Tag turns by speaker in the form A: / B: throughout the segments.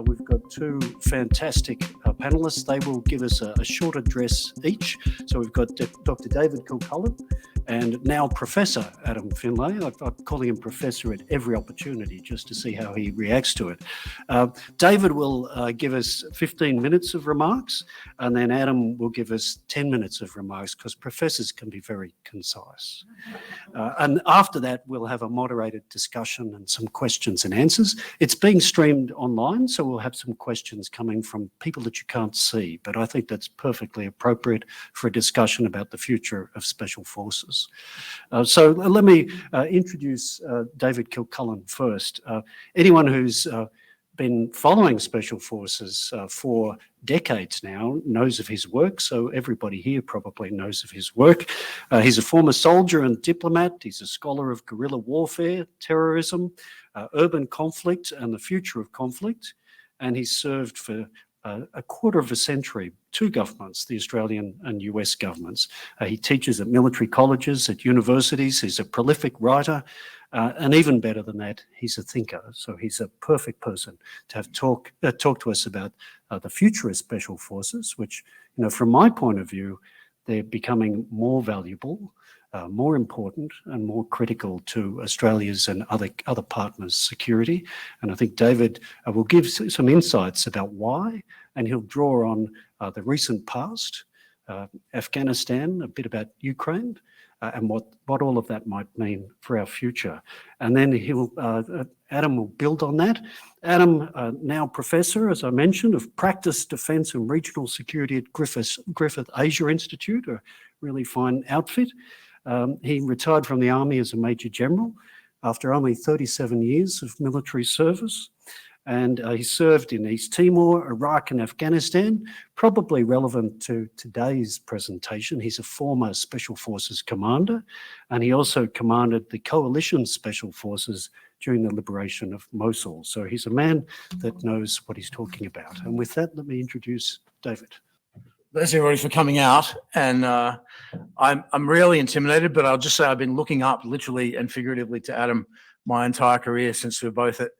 A: we've got two fantastic panellists. They will give us a short address each. So we've got Dr. David Kilcullen and now Professor Adam Findlay. I'm calling him Professor at every opportunity just to see how he reacts to it. David will give us 15 minutes of remarks, and then Adam will give us 10 minutes of remarks, because professors can be very concise. And after that, we'll have a moderated discussion and some questions and answers. It's being streamed online, so we'll have some questions coming from people that you can't see, but I think that's perfectly appropriate for a discussion about the future of Special Forces. So let me introduce David Kilcullen first. Anyone who's been following Special Forces for decades now knows of his work, so everybody here probably knows of his work. He's a former soldier and diplomat. He's a scholar of guerrilla warfare, terrorism, urban conflict and the future of conflict, and he's served for a quarter of a century, two governments, the Australian and US governments. He teaches at military colleges, at universities. He's a prolific writer, and even better than that, he's a thinker. So he's a perfect person to have talk to us about the future of Special Forces, which, from my point of view, they're becoming more valuable, more important and more critical to Australia's and other partners' security. And I think David will give some insights about why, and he'll draw on the recent past, Afghanistan, a bit about Ukraine, and what all of that might mean for our future. And then Adam will build on that. Adam, now Professor, as I mentioned, of Practice, Defence and Regional Security at Griffith Asia Institute, a really fine outfit. He retired from the Army as a Major General after only 37 years of military service. And he served in East Timor, Iraq and Afghanistan, probably relevant to today's presentation. He's a former Special Forces commander, and he also commanded the Coalition Special Forces during the liberation of Mosul. So he's a man that knows what he's talking about. And with that, let me introduce David.
B: Thanks everybody for coming out, and I'm really intimidated, but I'll just say I've been looking up literally and figuratively to Adam my entire career since we were both at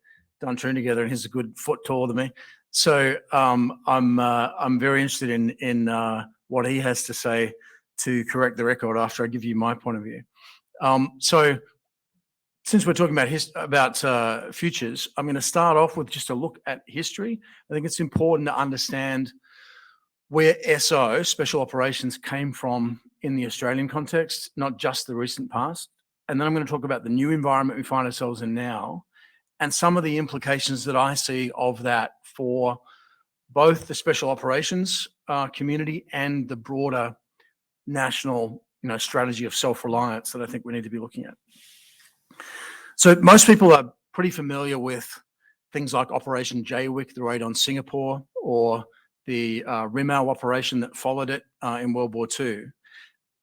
B: Duntroon together, and he's a good foot taller than me. So I'm very interested in what he has to say to correct the record after I give you my point of view. So since we're talking about futures, I'm going to start off with just a look at history. I think it's important to understand where SO, Special Operations, came from in the Australian context, not just the recent past. And then I'm going to talk about the new environment we find ourselves in now, and some of the implications that I see of that for both the Special Operations community and the broader national strategy of self-reliance that I think we need to be looking at. So most people are pretty familiar with things like Operation JWIC, the raid on Singapore, or the Rimau operation that followed it in World War II,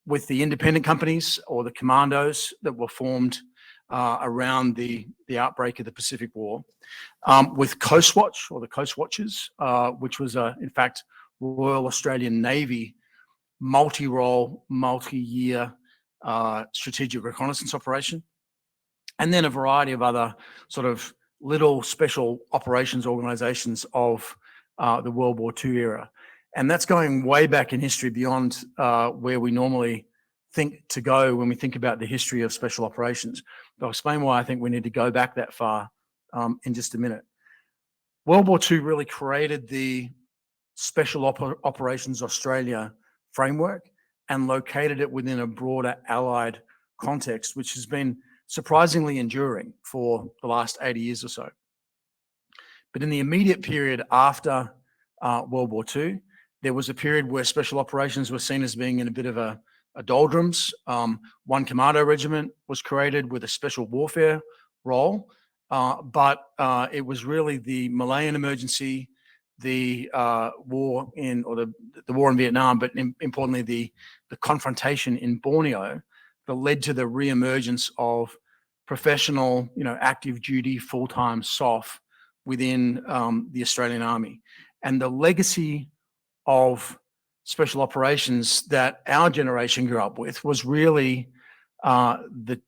B: with the independent companies or the commandos that were formed around the outbreak of the Pacific War, with Coast Watch or the Coast Watchers, which was in fact Royal Australian Navy multi-role, multi-year strategic reconnaissance operation, and then a variety of other sort of little special operations organizations of the World War II era. And that's going way back in history beyond where we normally think to go when we think about the history of special operations. But I'll explain why I think we need to go back that far in just a minute. World War II really created the Special Operations Australia framework and located it within a broader allied context, which has been surprisingly enduring for the last 80 years or so. But in the immediate period after World War II, there was a period where special operations were seen as being in a bit of a doldrums. One commando regiment was created with a special warfare role, but it was really the Malayan emergency, the war in Vietnam, but importantly the confrontation in Borneo that led to the re-emergence of professional, active duty, full-time SOF within the Australian Army. And the legacy of special operations that our generation grew up with was really the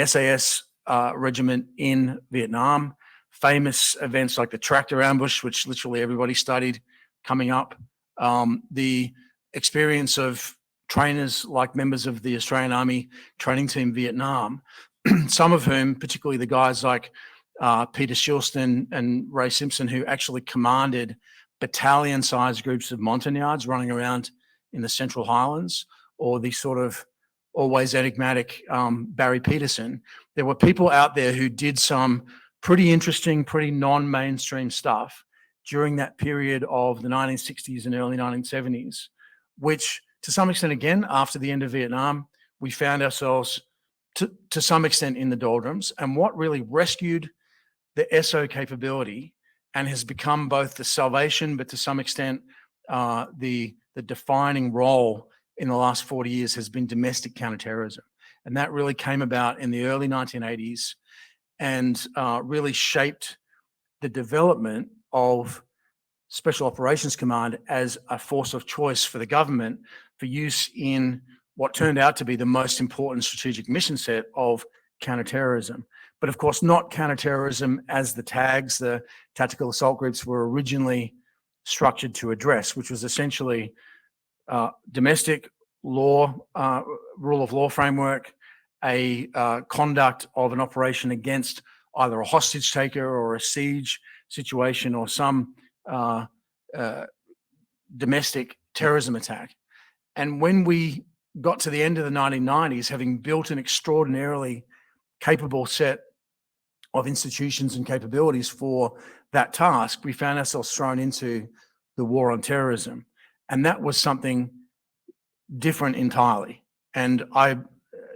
B: SAS regiment in Vietnam, famous events like the tractor ambush, which literally everybody studied coming up, the experience of trainers like members of the Australian Army training team Vietnam, some of whom, particularly the guys like Peter Shilston and Ray Simpson, who actually commanded battalion-sized groups of Montagnards running around in the Central Highlands, or the sort of always enigmatic Barry Peterson. There were people out there who did some pretty interesting, pretty non-mainstream stuff during that period of the 1960s and early 1970s, which to some extent, again, after the end of Vietnam, we found ourselves to some extent in the doldrums. And what really rescued the SO capability and has become both the salvation, but to some extent, the defining role in the last 40 years has been domestic counterterrorism. And that really came about in the early 1980s and really shaped the development of Special Operations Command as a force of choice for the government for use in what turned out to be the most important strategic mission set of counterterrorism. But of course, not counterterrorism as the tags, the tactical assault groups were originally structured to address, which was essentially domestic law, rule of law framework, a conduct of an operation against either a hostage taker or a siege situation or some domestic terrorism attack. And when we got to the end of the 1990s, having built an extraordinarily capable set of institutions and capabilities for that task, we found ourselves thrown into the war on terrorism. And that was something different entirely. And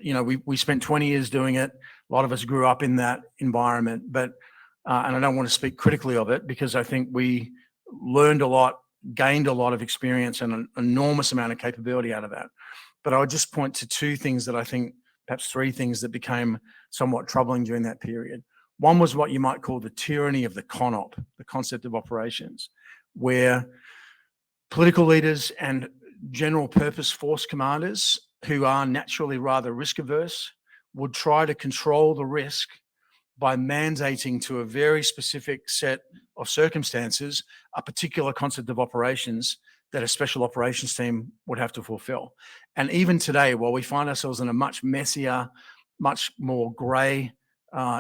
B: we spent 20 years doing it. A lot of us grew up in that environment, but, and I don't want to speak critically of it because I think we learned a lot, gained a lot of experience and an enormous amount of capability out of that. But I would just point to two things that I think, perhaps three things that became somewhat troubling during that period. One was what you might call the tyranny of the CONOP, the concept of operations, where political leaders and general purpose force commanders who are naturally rather risk averse would try to control the risk by mandating to a very specific set of circumstances a particular concept of operations that a special operations team would have to fulfill. And even today, while we find ourselves in a much messier, much more grey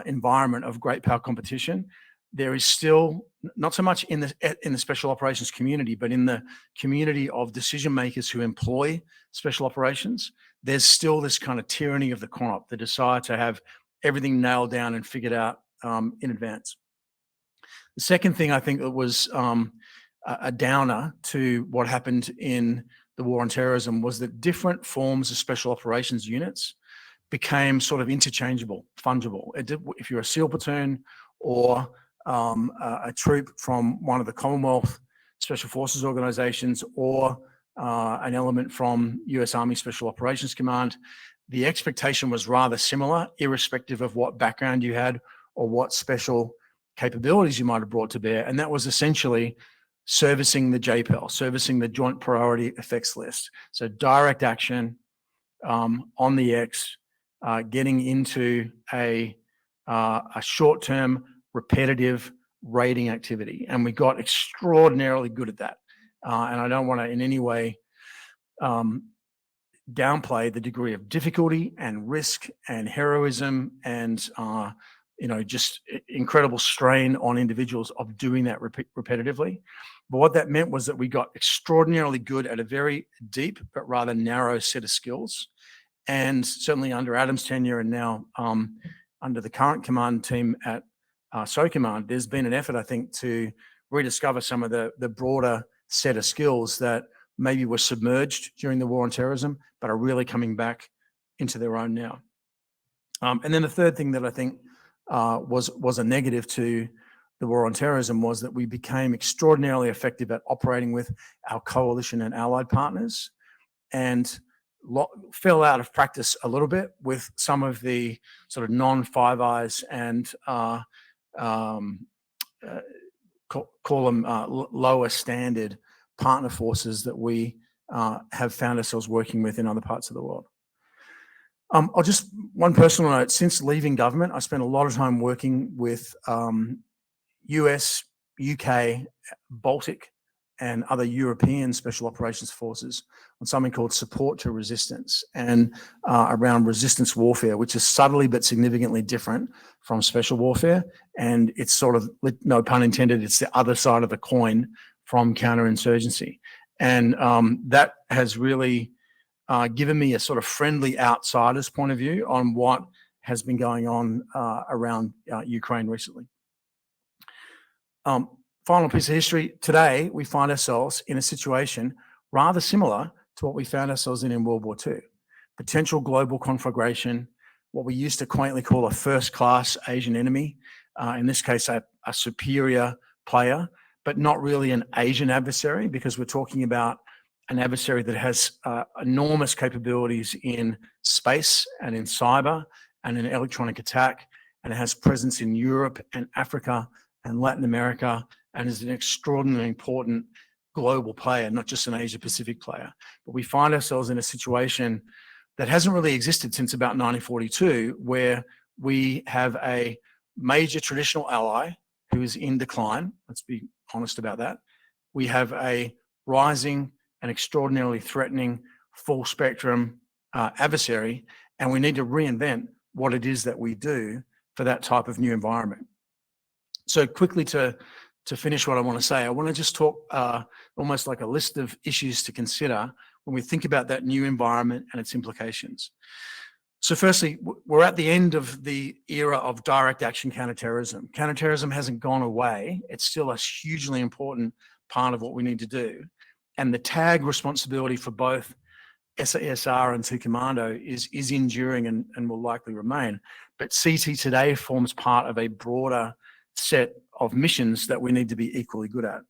B: environment of great power competition, there is still, not so much in the special operations community, but in the community of decision makers who employ special operations, there's still this kind of tyranny of the CONOP, the desire to have everything nailed down and figured out in advance. The second thing I think that was a downer to what happened in the war on terrorism was that different forms of special operations units became sort of interchangeable, fungible. If you're a SEAL platoon or a troop from one of the Commonwealth Special Forces organizations or an element from US Army Special Operations Command, the expectation was rather similar, irrespective of what background you had or what special capabilities you might have brought to bear. And that was essentially servicing the JPEL, servicing the Joint Priority Effects List. So direct action on the X, getting into a short-term repetitive raiding activity. And we got extraordinarily good at that. And I don't want to in any way downplay the degree of difficulty and risk and heroism and just incredible strain on individuals of doing that repetitively. But what that meant was that we got extraordinarily good at a very deep but rather narrow set of skills. And certainly under Adam's tenure and now under the current command team at SO Command, there's been an effort, I think, to rediscover some of the broader set of skills that maybe were submerged during the war on terrorism, but are really coming back into their own now. And then the third thing that I think was a negative to the war on terrorism was that we became extraordinarily effective at operating with our coalition and allied partners and fell out of practice a little bit with some of the sort of non-Five Eyes and call them lower standard partner forces that we have found ourselves working with in other parts of the world. One personal note, since leaving government, I spent a lot of time working with US, UK, Baltic, and other European special operations forces on something called support to resistance, and around resistance warfare, which is subtly but significantly different from special warfare. And it's sort of, no pun intended, it's the other side of the coin from counterinsurgency. And that has really given me a sort of friendly outsider's point of view on what has been going on around Ukraine recently. Final piece of history. Today, we find ourselves in a situation rather similar to what we found ourselves in World War II. Potential global conflagration, what we used to quaintly call a first-class Asian enemy, in this case, a superior player, but not really an Asian adversary, because we're talking about an adversary that has enormous capabilities in space and in cyber and in electronic attack, and it has presence in Europe and Africa and Latin America, and is an extraordinarily important global player, not just an Asia-Pacific player. But we find ourselves in a situation that hasn't really existed since about 1942, where we have a major traditional ally who is in decline. Let's be honest about that. We have a rising and extraordinarily threatening full spectrum adversary, and we need to reinvent what it is that we do for that type of new environment. So quickly to finish what I want to say, I want to just talk almost like a list of issues to consider when we think about that new environment and its implications. So firstly, we're at the end of the era of direct action counterterrorism. Counterterrorism hasn't gone away. It's still a hugely important part of what we need to do. And the tag responsibility for both SASR and 2 Commando is enduring and will likely remain. But CT today forms part of a broader set of missions that we need to be equally good at.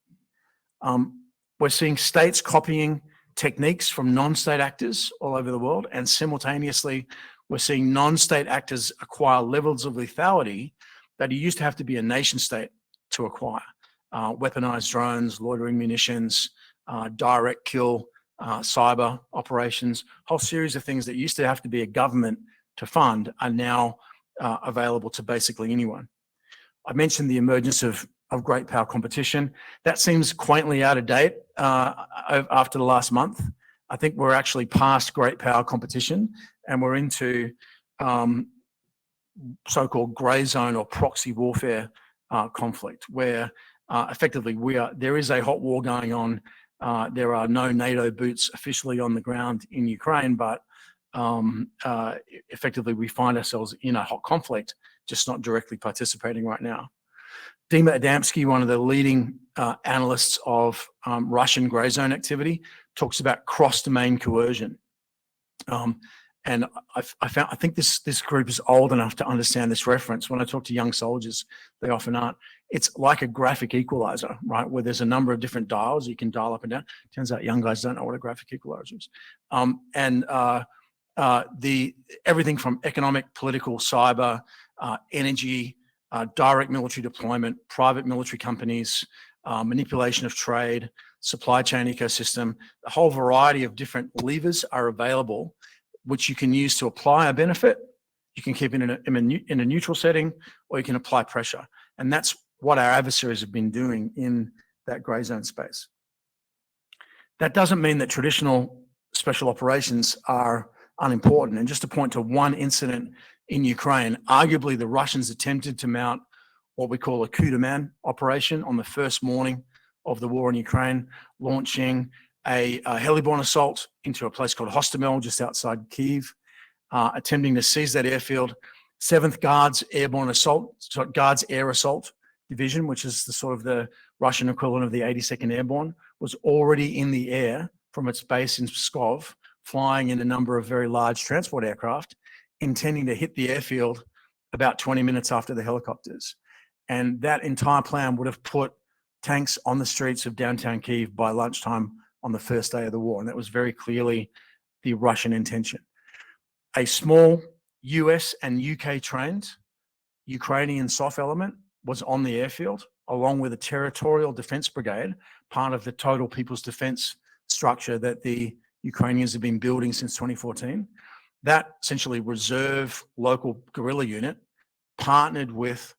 B: We're seeing states copying techniques from non-state actors all over the world, and simultaneously we're seeing non-state actors acquire levels of lethality that you used to have to be a nation state to acquire. Weaponized drones, loitering munitions, direct kill, cyber operations, whole series of things that used to have to be a government to fund are now available to basically anyone. I mentioned the emergence of great power competition. That seems quaintly out of date after the last month. I think we're actually past great power competition, and we're into so-called grey zone or proxy warfare conflict, where effectively there is a hot war going on. There are no NATO boots officially on the ground in Ukraine, but effectively we find ourselves in a hot conflict, just not directly participating right now. Dima Adamski, one of the leading analysts of Russian grey zone activity, talks about cross-domain coercion. And I think this group is old enough to understand this reference. When I talk to young soldiers, they often aren't. It's like a graphic equalizer, right? Where there's a number of different dials you can dial up and down. Turns out young guys don't know what a graphic equalizer is. Everything from economic, political, cyber, energy, direct military deployment, private military companies, manipulation of trade, supply chain ecosystem, a whole variety of different levers are available, which you can use to apply a benefit. You can keep it in a neutral setting, or you can apply pressure. And that's what our adversaries have been doing in that grey zone space. That doesn't mean that traditional special operations are unimportant. And just to point to one incident in Ukraine, arguably the Russians attempted to mount what we call a coup de main operation on the first morning of the war in Ukraine, launching a heliborne assault into a place called Hostomel just outside Kyiv, attempting to seize that airfield. 7th Guards Guards Air Assault Division, which is the sort of the Russian equivalent of the 82nd Airborne, was already in the air from its base in Pskov, flying in a number of very large transport aircraft, intending to hit the airfield about 20 minutes after the helicopters. And that entire plan would have put tanks on the streets of downtown Kyiv by lunchtime on the first day of the war. And that was very clearly the Russian intention. A small US and UK trained Ukrainian SOF element was on the airfield, along with a territorial defense brigade, part of the total people's defense structure that the Ukrainians have been building since 2014. That essentially reserve local guerrilla unit partnered with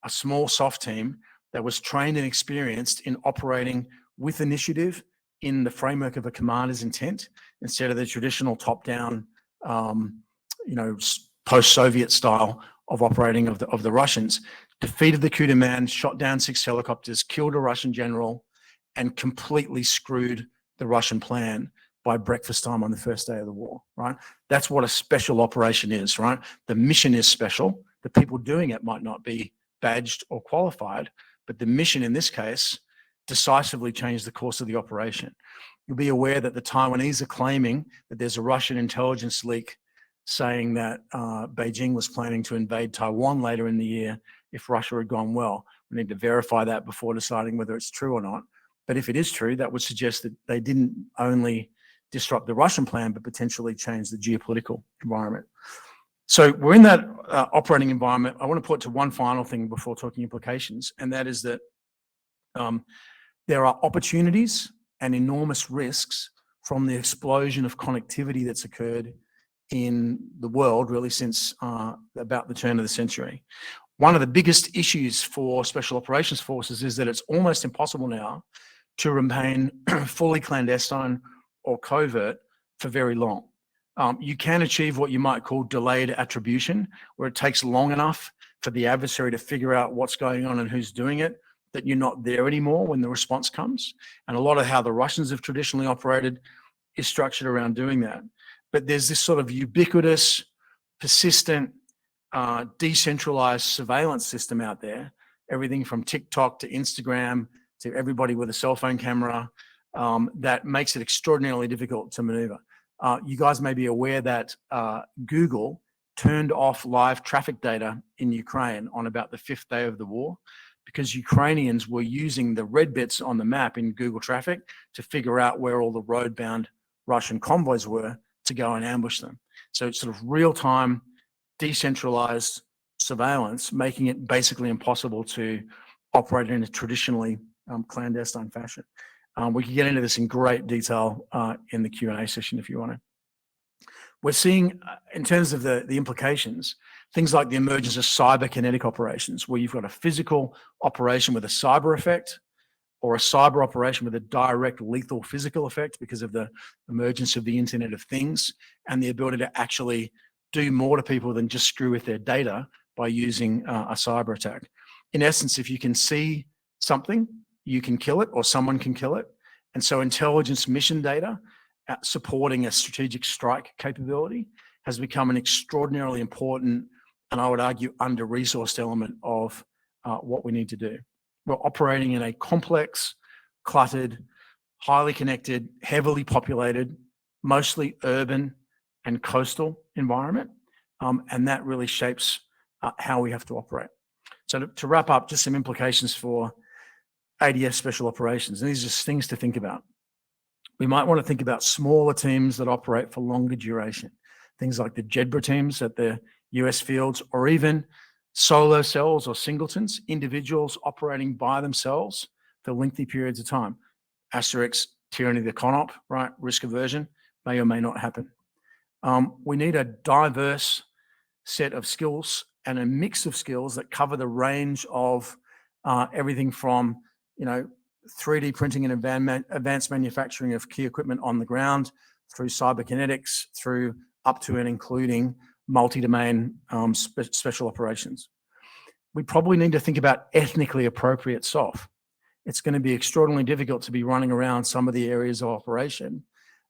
B: a small SOF team that was trained and experienced in operating with initiative in the framework of a commander's intent instead of the traditional top-down, post-Soviet style of operating of the Russians. Defeated the coup de main, shot down 6 helicopters, killed a Russian general, and completely screwed the Russian plan by breakfast time on the first day of the war, right? That's what a special operation is, right? The mission is special. The people doing it might not be badged or qualified, but the mission in this case decisively changed the course of the operation. You'll be aware that the Taiwanese are claiming that there's a Russian intelligence leak saying that Beijing was planning to invade Taiwan later in the year if Russia had gone well. We need to verify that before deciding whether it's true or not. But if it is true, that would suggest that they didn't only disrupt the Russian plan, but potentially change the geopolitical environment. So we're in that operating environment. I want to point to one final thing before talking implications, and that is that there are opportunities and enormous risks from the explosion of connectivity that's occurred in the world really since about the turn of the century. One of the biggest issues for special operations forces is that it's almost impossible now to remain fully clandestine or covert for very long. You can achieve what you might call delayed attribution, where it takes long enough for the adversary to figure out what's going on and who's doing it, that you're not there anymore when the response comes. And a lot of how the Russians have traditionally operated is structured around doing that. But there's this sort of ubiquitous, persistent, decentralized surveillance system out there, everything from TikTok to Instagram to everybody with a cell phone camera, that makes it extraordinarily difficult to maneuver. You guys may be aware that Google turned off live traffic data in Ukraine on about the 5th day of the war because Ukrainians were using the red bits on the map in Google traffic to figure out where all the road-bound Russian convoys were to go and ambush them. So it's sort of real-time, decentralized surveillance, making it basically impossible to operate in a traditionally clandestine fashion. We can get into this in great detail in the Q&A session if you want to. We're seeing, in terms of the implications, things like the emergence of cyberkinetic operations, where you've got a physical operation with a cyber effect, or a cyber operation with a direct lethal physical effect because of the emergence of the Internet of Things and the ability to actually do more to people than just screw with their data by using a cyber attack. In essence, if you can see something, you can kill it, or someone can kill it. And so intelligence mission data supporting a strategic strike capability has become an extraordinarily important, and I would argue under-resourced element of what we need to do. We're operating in a complex, cluttered, highly connected, heavily populated, mostly urban and coastal environment. And that really shapes how we have to operate. So to wrap up, just some implications for ADF special operations. And these are just things to think about. We might want to think about smaller teams that operate for longer duration. Things like the JEDBRA teams at the US fields, or even solo cells or singletons, individuals operating by themselves for lengthy periods of time. Asterisk, tyranny of the CONOP, right? Risk aversion may or may not happen. We need a diverse set of skills and a mix of skills that cover the range of everything from 3D printing and advanced manufacturing of key equipment on the ground, through cyberkinetics, through up to and including multi-domain special operations. We probably need to think about ethnically appropriate SOF. It's going to be extraordinarily difficult to be running around some of the areas of operation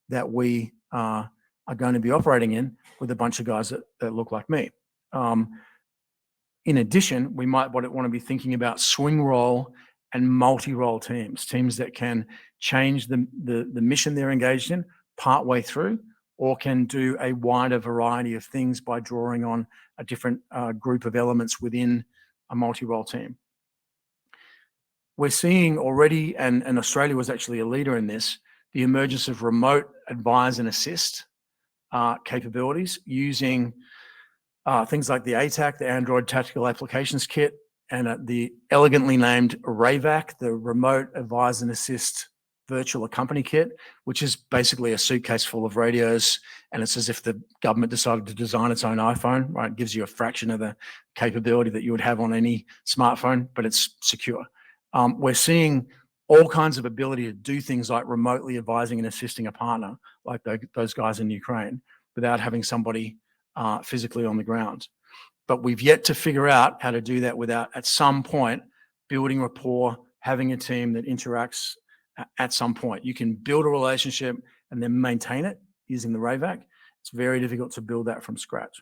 B: that we are going to be operating in with a bunch of guys that look like me. In addition, we might want to be thinking about swing role and multi-role teams that can change the mission they're engaged in partway through, or can do a wider variety of things by drawing on a different group of elements within a multi-role team. We're seeing already, and Australia was actually a leader in this, the emergence of remote advise and assist capabilities using things like the ATAC, the Android Tactical Applications Kit, and the elegantly named RAVAC, the Remote Advise and Assist Virtual Accompany Kit, which is basically a suitcase full of radios, and it's as if the government decided to design its own iPhone, right? It gives you a fraction of the capability that you would have on any smartphone, but it's secure. We're seeing all kinds of ability to do things like remotely advising and assisting a partner, like those guys in Ukraine, without having somebody physically on the ground. But we've yet to figure out how to do that without, at some point, building rapport, having a team that interacts at some point. You can build a relationship and then maintain it using the RAVAC. It's very difficult to build that from scratch.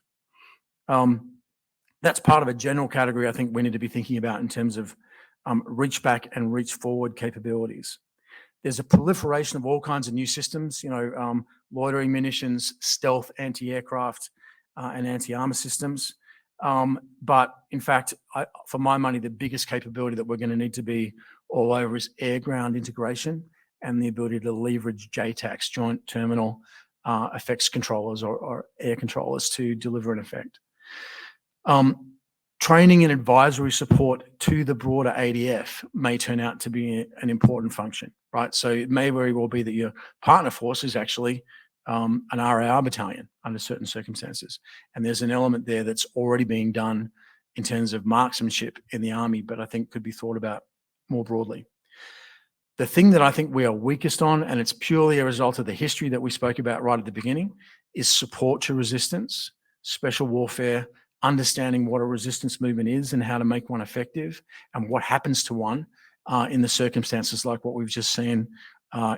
B: That's part of a general category I think we need to be thinking about in terms of reach back and reach forward capabilities. There's a proliferation of all kinds of new systems, loitering munitions, stealth anti-aircraft and anti-armor systems. But in fact, for my money, the biggest capability that we're going to need to be all over is air-ground integration and the ability to leverage JTACs, Joint Terminal Effects Controllers or air controllers to deliver an effect. Training and advisory support to the broader ADF may turn out to be an important function, right? So it may very well be that your partner force is actually an RAR battalion under certain circumstances. And there's an element there that's already being done in terms of marksmanship in the Army, but I think could be thought about more broadly. The thing that I think we are weakest on, and it's purely a result of the history that we spoke about right at the beginning, is support to resistance, special warfare, understanding what a resistance movement is and how to make one effective and what happens to one in the circumstances like what we've just seen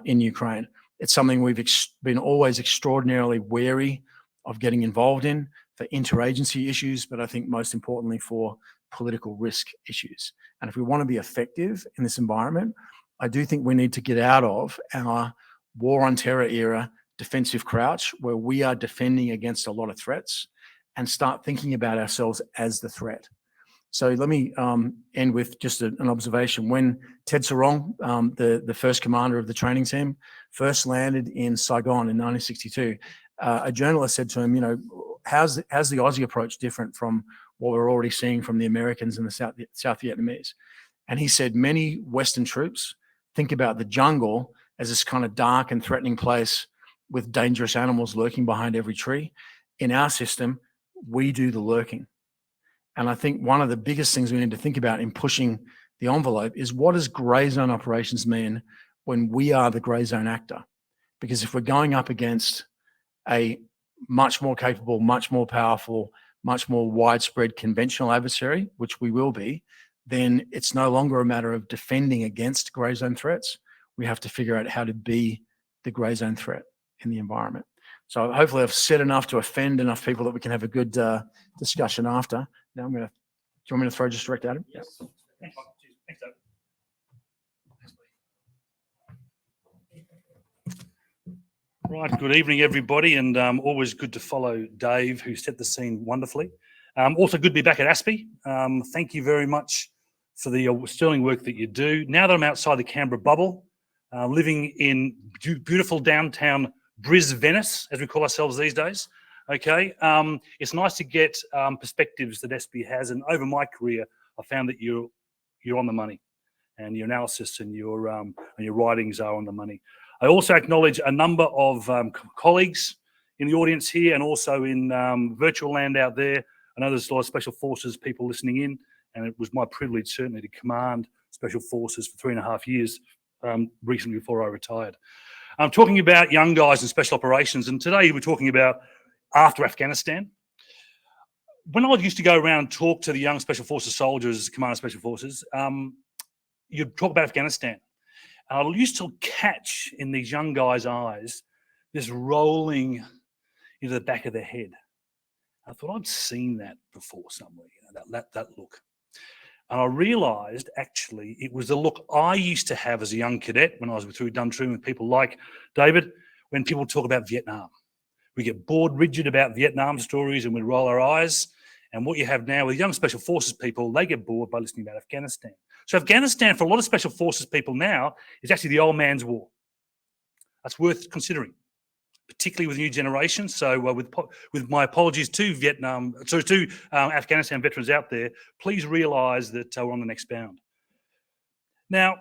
B: in Ukraine. It's something we've been always extraordinarily wary of getting involved in for interagency issues, but I think most importantly for political risk issues. And if we want to be effective in this environment, I do think we need to get out of our war on terror era defensive crouch where we are defending against a lot of threats and start thinking about ourselves as the threat. So let me end with just an observation. When Ted Sarong, the first commander of the training team, first landed in Saigon in 1962, a journalist said to him, how's the Aussie approach different from what we're already seeing from the Americans and the South Vietnamese? And he said, many Western troops think about the jungle as this kind of dark and threatening place with dangerous animals lurking behind every tree. In our system, we do the lurking. And I think one of the biggest things we need to think about in pushing the envelope is what does grey zone operations mean when we are the grey zone actor? Because if we're going up against a much more capable, much more powerful, much more widespread conventional adversary, which we will be, then it's no longer a matter of defending against grey zone threats. We have to figure out how to be the grey zone threat in the environment. So hopefully I've said enough to offend enough people that we can have a good discussion after. Now do you want me to throw just direct at him?
C: Yes. Thanks, David. Right, good evening, everybody, and always good to follow Dave, who set the scene wonderfully. Also good to be back at ASPI. Thank you very much for the sterling work that you do. Now that I'm outside the Canberra bubble, living in beautiful downtown Venice, as we call ourselves these days, okay, it's nice to get perspectives that ASPI has, and over my career, I found that you're on the money, and your analysis and your writings are on the money. I also acknowledge a number of colleagues in the audience here and also in virtual land out there. I know there's a lot of Special Forces people listening in, and it was my privilege certainly to command Special Forces for 3.5 years recently before I retired. I'm talking about young guys in special operations, and today we're talking about after Afghanistan. When I used to go around and talk to the young Special Forces soldiers, Commander of Special Forces, you'd talk about Afghanistan. And I used to catch in these young guys' eyes this rolling into the back of their head. I thought I'd seen that before somewhere, that look. And I realised actually it was the look I used to have as a young cadet when I was through Dundrum with people like David, when people talk about Vietnam. We get bored rigid about Vietnam stories and we roll our eyes. And what you have now with young Special Forces people, they get bored by listening about Afghanistan. So Afghanistan, for a lot of Special Forces people now, is actually the old man's war. That's worth considering, particularly with new generations. So with my apologies to Afghanistan veterans out there, please realise that we're on the next bound. Now,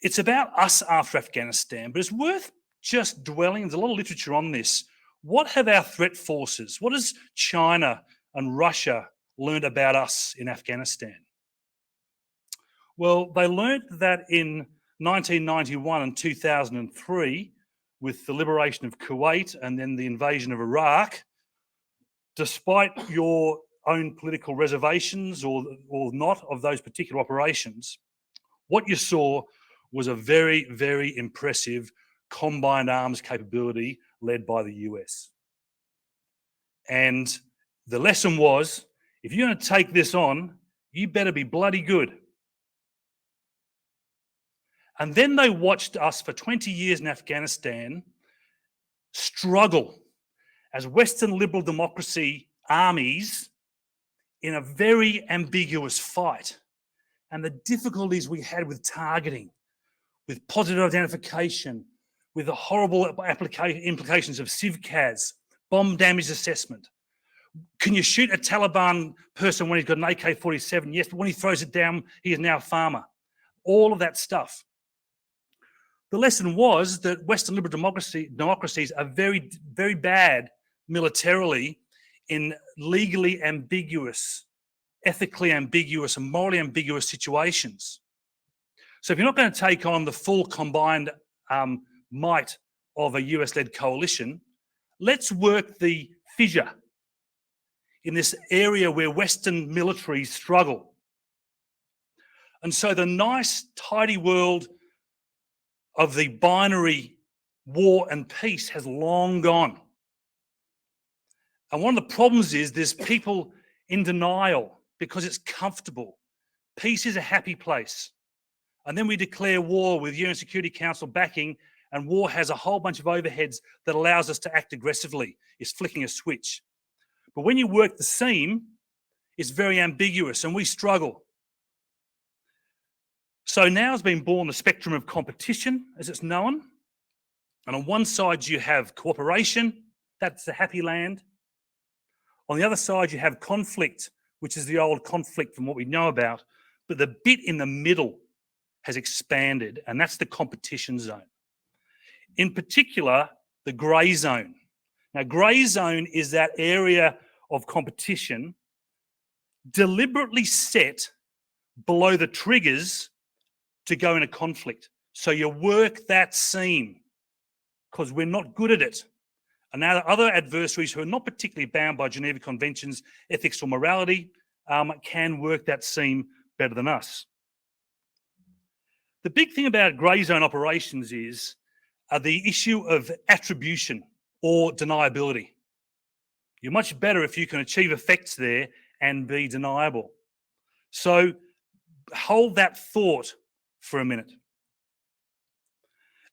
C: it's about us after Afghanistan, but it's worth just dwelling. There's a lot of literature on this. What have our threat forces, what has China and Russia learned about us in Afghanistan? Well, they learnt that in 1991 and 2003, with the liberation of Kuwait and then the invasion of Iraq, despite your own political reservations or not of those particular operations, what you saw was a very, very impressive combined arms capability led by the US. And the lesson was, if you're going to take this on, you better be bloody good. And then they watched us for 20 years in Afghanistan struggle as Western liberal democracy armies in a very ambiguous fight. And the difficulties we had with targeting, with positive identification, with the horrible implications of CIVCAS, bomb damage assessment. Can you shoot a Taliban person when he's got an AK-47? Yes, but when he throws it down, he is now a farmer. All of that stuff. The lesson was that Western liberal democracies are very, very bad militarily in legally ambiguous, ethically ambiguous, and morally ambiguous situations. So if you're not going to take on the full combined might of a US-led coalition, let's work the fissure in this area where Western militaries struggle. And so the nice, tidy world of the binary war and peace has long gone. And one of the problems is there's people in denial because it's comfortable. Peace is a happy place. And then we declare war with UN Security Council backing, and war has a whole bunch of overheads that allows us to act aggressively. It's flicking a switch. But when you work the seam, it's very ambiguous and we struggle. So now has been born the spectrum of competition, as it's known. And on one side, you have cooperation, that's the happy land. On the other side, you have conflict, which is the old conflict from what we know about. But the bit in the middle has expanded, and that's the competition zone. In particular, the grey zone. Now, grey zone is that area of competition deliberately set below the triggers to go in a conflict. So you work that seam because we're not good at it. And now the other adversaries who are not particularly bound by Geneva Conventions, ethics or morality, can work that seam better than us. The big thing about grey zone operations is the issue of attribution or deniability. You're much better if you can achieve effects there and be deniable. So hold that thought for a minute.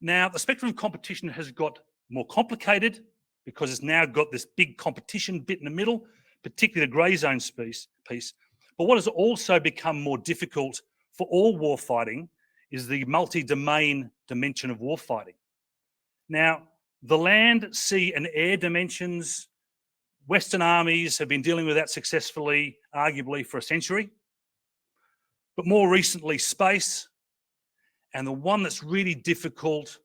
C: Now, the spectrum of competition has got more complicated because it's now got this big competition bit in the middle, particularly the grey zone piece. But what has also become more difficult for all warfighting is the multi-domain dimension of warfighting. Now, the land, sea and air dimensions, Western armies have been dealing with that successfully, arguably for a century. But more recently, space, and the one that's really difficult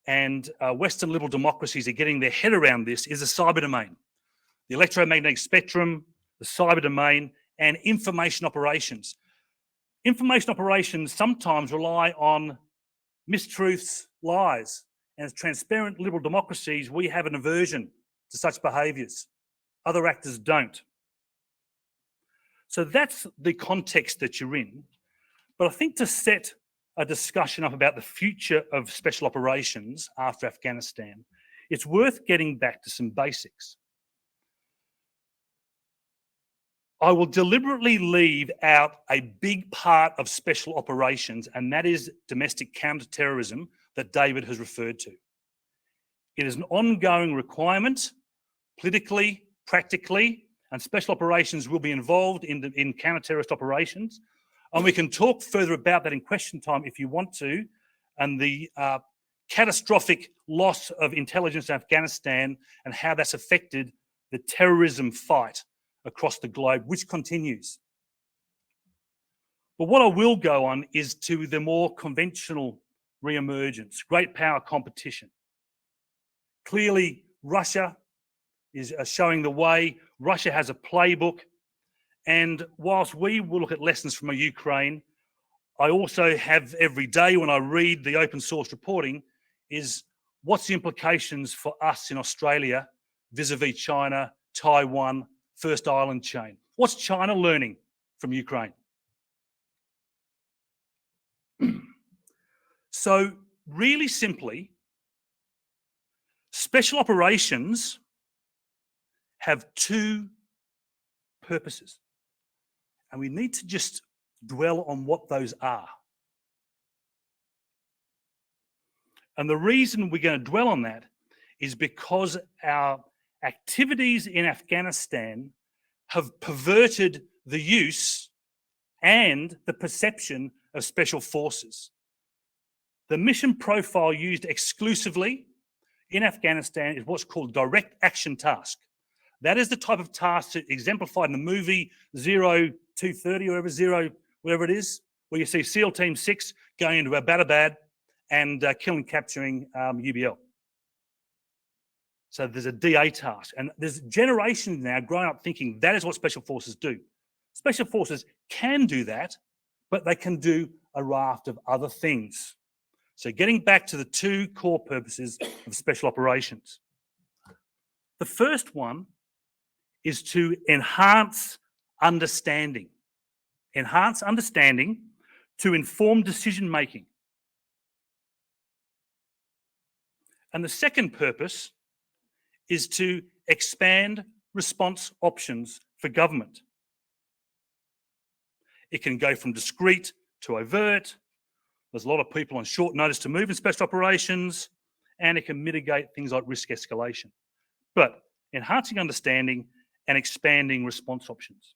C: and Western liberal democracies are getting their head around this is the cyber domain. The electromagnetic spectrum, the cyber domain, and information operations. Information operations sometimes rely on mistruths, lies, and as transparent liberal democracies, we have an aversion to such behaviours. Other actors don't. So that's the context that you're in. But I think to set a discussion up about the future of special operations after Afghanistan, it's worth getting back to some basics. I will deliberately leave out a big part of special operations, and that is domestic counter-terrorism that David has referred to. It is an ongoing requirement, politically, practically, and special operations will be involved in counter-terrorist operations. And we can talk further about that in question time if you want to, and the catastrophic loss of intelligence in Afghanistan and how that's affected the terrorism fight across the globe, which continues. But what I will go on is to the more conventional re-emergence, great power competition. Clearly, Russia is showing the way. Russia has a playbook. And whilst we will look at lessons from Ukraine, I also have every day when I read the open source reporting is what's the implications for us in Australia vis-a-vis China, Taiwan, First Island chain? What's China learning from Ukraine? So really simply, special operations have two purposes, and we need to just dwell on what those are. And the reason we're going to dwell on that is because our activities in Afghanistan have perverted the use and the perception of special forces. The mission profile used exclusively in Afghanistan is what's called direct action task. That is the type of task that exemplified in the movie 0230 or whatever it is, where you see SEAL Team 6 going into Abbottabad and killing, capturing UBL. So there's a DA task. And there's generations now growing up thinking that is what special forces do. Special forces can do that, but they can do a raft of other things. So getting back to the two core purposes of special operations. The first one is to enhance understanding. Enhance understanding to inform decision-making. And the second purpose is to expand response options for government. It can go from discreet to overt. There's a lot of people on short notice to move in special operations, and it can mitigate things like risk escalation. But enhancing understanding and expanding response options.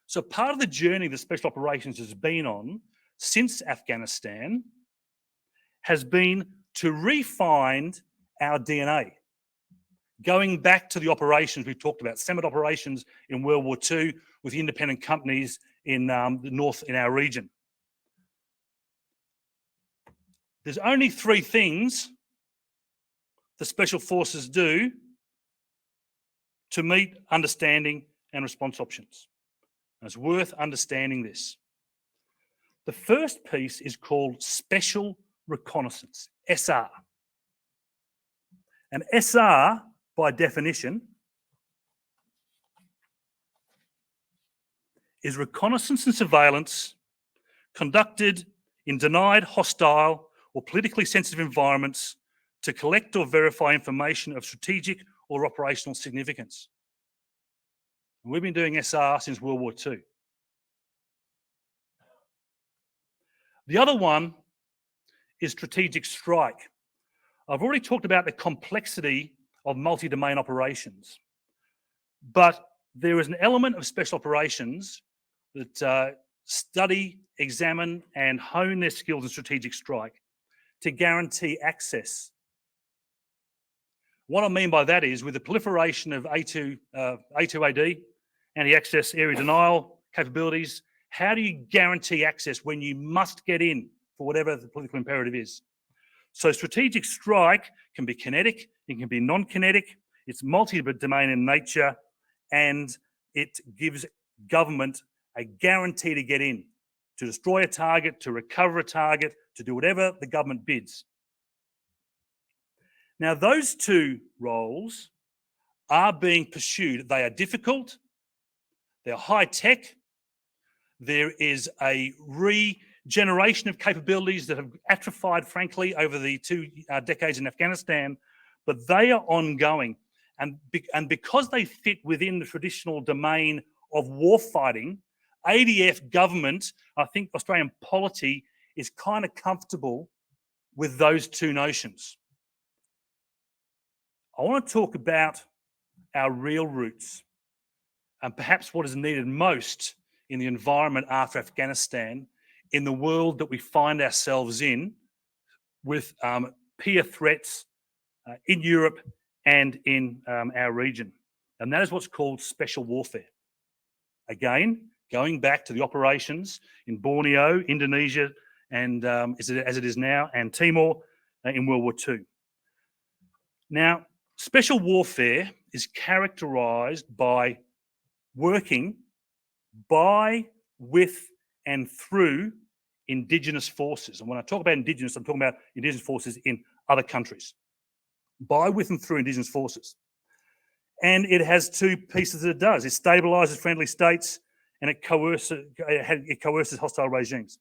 C: So part of the journey that special operations has been on since Afghanistan has been to refine our DNA. Going back to the operations we've talked about, summit operations in World War II with independent companies in the north in our region. There's only three things the special forces do to meet understanding and response options. And it's worth understanding this. The first piece is called special reconnaissance, SR. And SR, by definition, is reconnaissance and surveillance conducted in denied, hostile, or politically sensitive environments to collect or verify information of strategic or operational significance. And we've been doing SR since World War II. The other one is strategic strike. I've already talked about the complexity of multi-domain operations, but there is an element of special operations that study, examine, and hone their skills in strategic strike to guarantee access. What I mean by that is with the proliferation of A2AD, anti-access area denial capabilities, how do you guarantee access when you must get in for whatever the political imperative is? So strategic strike can be kinetic, it can be non-kinetic, it's multi-domain in nature, and it gives government a guarantee to get in, to destroy a target, to recover a target, to do whatever the government bids. Now, those two roles are being pursued. They are difficult, they're high tech, there is a regeneration of capabilities that have atrophied, frankly, over the two decades in Afghanistan, but they are ongoing. And because they fit within the traditional domain of warfighting, ADF government, I think Australian polity is kind of comfortable with those two notions. I want to talk about our real roots and perhaps what is needed most in the environment after Afghanistan, in the world that we find ourselves in with peer threats in Europe and in our region. And that is what's called special warfare. Again, going back to the operations in Borneo, Indonesia, and as it is now, and Timor in World War II. Now, special warfare is characterized by working by, with, and through Indigenous forces. And when I talk about Indigenous, I'm talking about Indigenous forces in other countries, by, with and through Indigenous forces. And it has two pieces that it does. It stabilises friendly states and it coerces hostile regimes.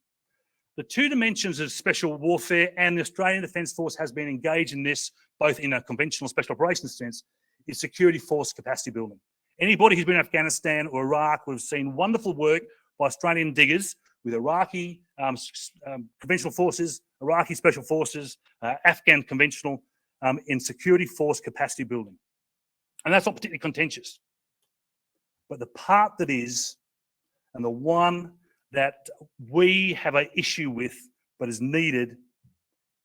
C: The two dimensions of special warfare, and the Australian Defence Force has been engaged in this, both in a conventional special operations sense, is security force capacity building. Anybody who's been in Afghanistan or Iraq will have seen wonderful work by Australian diggers with Iraqi conventional forces, Iraqi special forces, Afghan conventional in security force capacity building. And that's not particularly contentious. But the part that is, and the one that we have an issue with but is needed,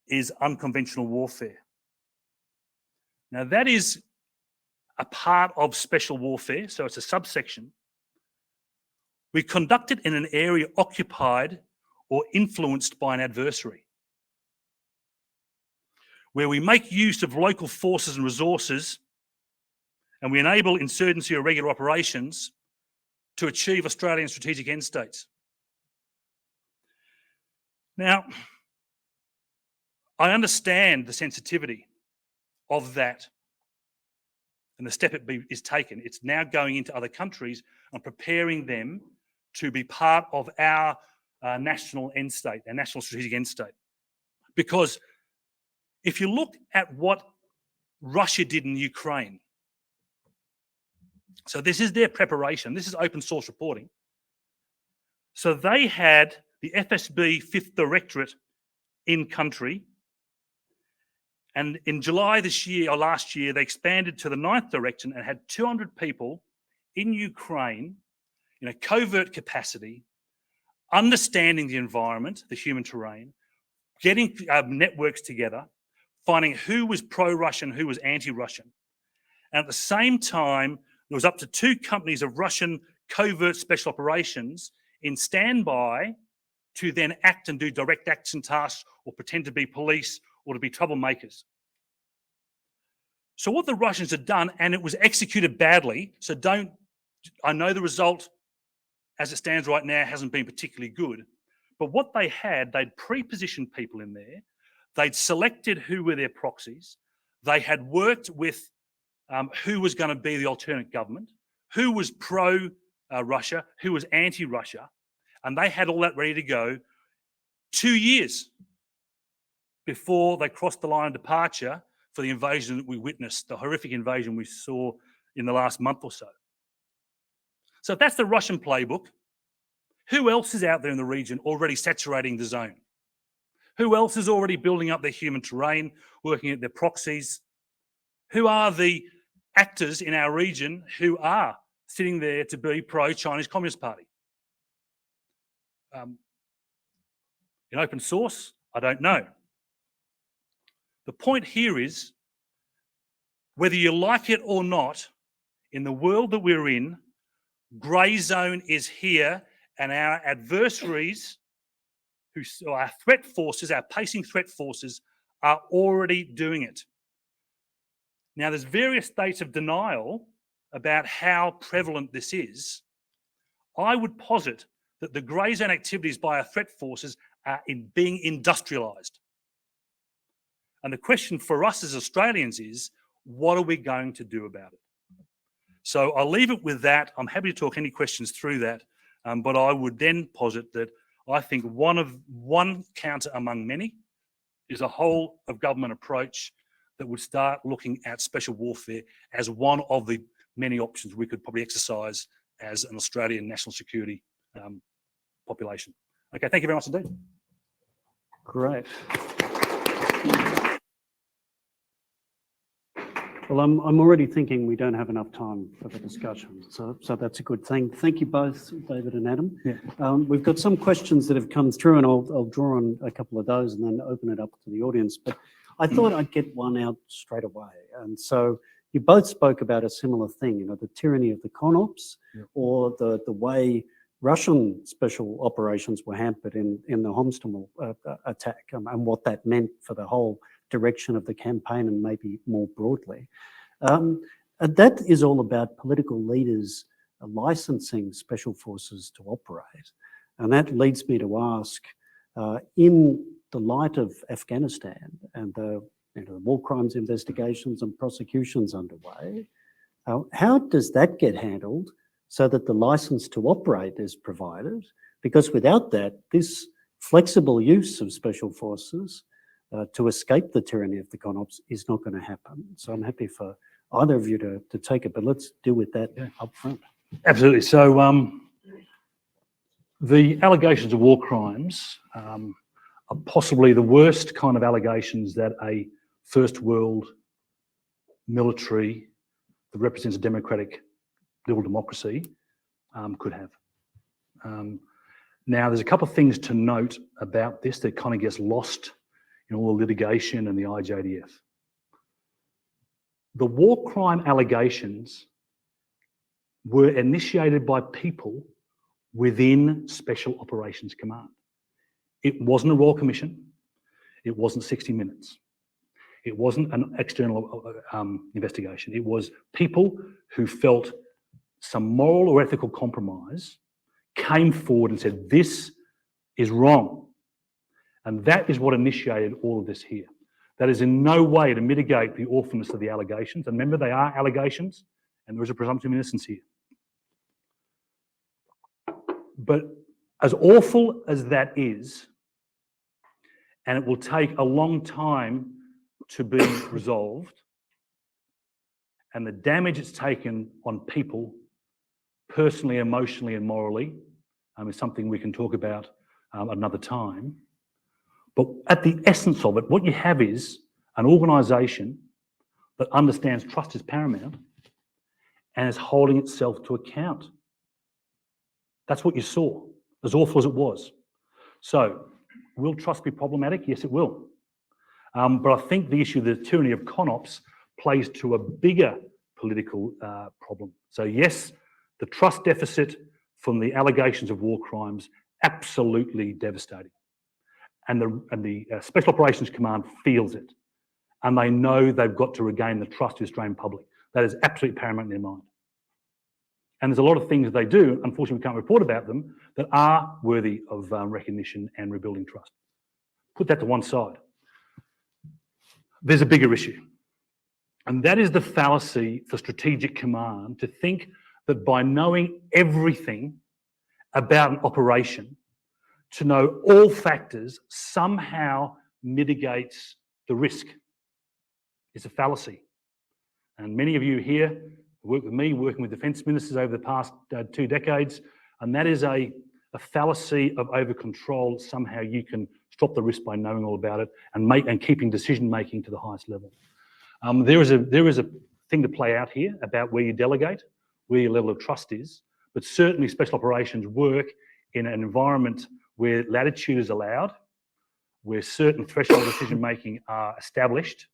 C: is unconventional warfare. Now that is a part of special warfare, so it's a subsection. We conduct it in an area occupied or influenced by an adversary, where we make use of local forces and resources, and we enable insurgency or regular operations to achieve Australian strategic end states. Now, I understand the sensitivity of that and the step it is taken. It's now going into other countries and preparing them to be part of our national end state, our national strategic end state. Because if you look at what Russia did in Ukraine, so this is their preparation, this is open source reporting. So they had the FSB 5th Directorate in country, and in July this year, or last year, they expanded to the 9th Directorate and had 200 people in Ukraine in a covert capacity, understanding the environment, the human terrain, getting networks together, finding who was pro-Russian, who was anti-Russian. And at the same time, there was up to 2 companies of Russian covert special operations in standby to then act and do direct action tasks or pretend to be police or to be troublemakers. So what the Russians had done, and it was executed badly, so I know the result as it stands right now hasn't been particularly good, but what they had, they'd pre-positioned people in there, they'd selected who were their proxies, they had worked with who was going to be the alternate government, who was pro-Russia, who was anti-Russia, and they had all that ready to go 2 years before they crossed the line of departure for the invasion that we witnessed, the horrific invasion we saw in the last month or so. So if that's the Russian playbook, who else is out there in the region already saturating the zone? Who else is already building up their human terrain, working at their proxies? Who are the actors in our region who are sitting there to be pro-Chinese Communist Party? In open source, I don't know. The point here is, whether you like it or not, in the world that we're in, grey zone is here, and our adversaries, our threat forces, our pacing threat forces, are already doing it. Now, there's various states of denial about how prevalent this is. I would posit that the grey zone activities by our threat forces are being industrialised. And the question for us as Australians is, what are we going to do about it? So I'll leave it with that. I'm happy to talk any questions through that, but I would then posit that I think one counter among many is a whole of government approach that would start looking at special warfare as one of the many options we could probably exercise as an Australian national security population. Okay, thank you very much indeed.
A: Great. Well, I'm already thinking we don't have enough time for the discussion, so that's a good thing. Thank you both, David and Adam.
C: Yeah.
A: We've got some questions that have come through, and I'll draw on a couple of those and then open it up to the audience. But I thought I'd get one out straight away. And so you both spoke about a similar thing, the tyranny of the CONOPS, or the way Russian special operations were hampered in the Hostomel attack, and what that meant for the whole direction of the campaign and maybe more broadly. That is all about political leaders licensing special forces to operate. And that leads me to ask, In the light of Afghanistan and the war crimes investigations and prosecutions underway, how does that get handled so that the license to operate is provided? Because without that, this flexible use of special forces to escape the tyranny of the CONOPS is not going to happen. So I'm happy for either of you to take it, but let's deal with that up front.
C: Absolutely. So the allegations of war crimes are possibly the worst kind of allegations that a first world military that represents a democratic liberal democracy could have. Now, there's a couple of things to note about this that kind of gets lost in all the litigation and the IJDF. The war crime allegations were initiated by people within Special Operations Command. It wasn't a Royal Commission. It wasn't 60 Minutes. It wasn't an external investigation. It was people who felt some moral or ethical compromise came forward and said, this is wrong. And that is what initiated all of this here. That is in no way to mitigate the awfulness of the allegations. And remember, they are allegations, and there is a presumption of innocence here. But as awful as that is, and it will take a long time to be resolved, and the damage it's taken on people, personally, emotionally, and morally, is something we can talk about another time. But at the essence of it, what you have is an organisation that understands trust is paramount and is holding itself to account. That's what you saw, as awful as it was. So, will trust be problematic? Yes, it will. But I think the issue of the tyranny of CONOPS plays to a bigger political problem. So yes, the trust deficit from the allegations of war crimes, absolutely devastating. And the Special Operations Command feels it. And they know they've got to regain the trust of the Australian public. That is absolutely paramount in their mind. And there's a lot of things they do, unfortunately we can't report about them, that are worthy of recognition and rebuilding trust. Put that to one side. There's a bigger issue. And that is the fallacy for Strategic Command to think that by knowing everything about an operation, to know all factors somehow mitigates the risk. It's a fallacy. And many of you here work with me, working with defence ministers over the past 2 decades, and that is a fallacy of over-control. Somehow you can stop the risk by knowing all about it and keeping decision-making to the highest level. There is a thing to play out here about where you delegate, where your level of trust is, but certainly special operations work in an environment where latitude is allowed, where certain threshold decision-making are established,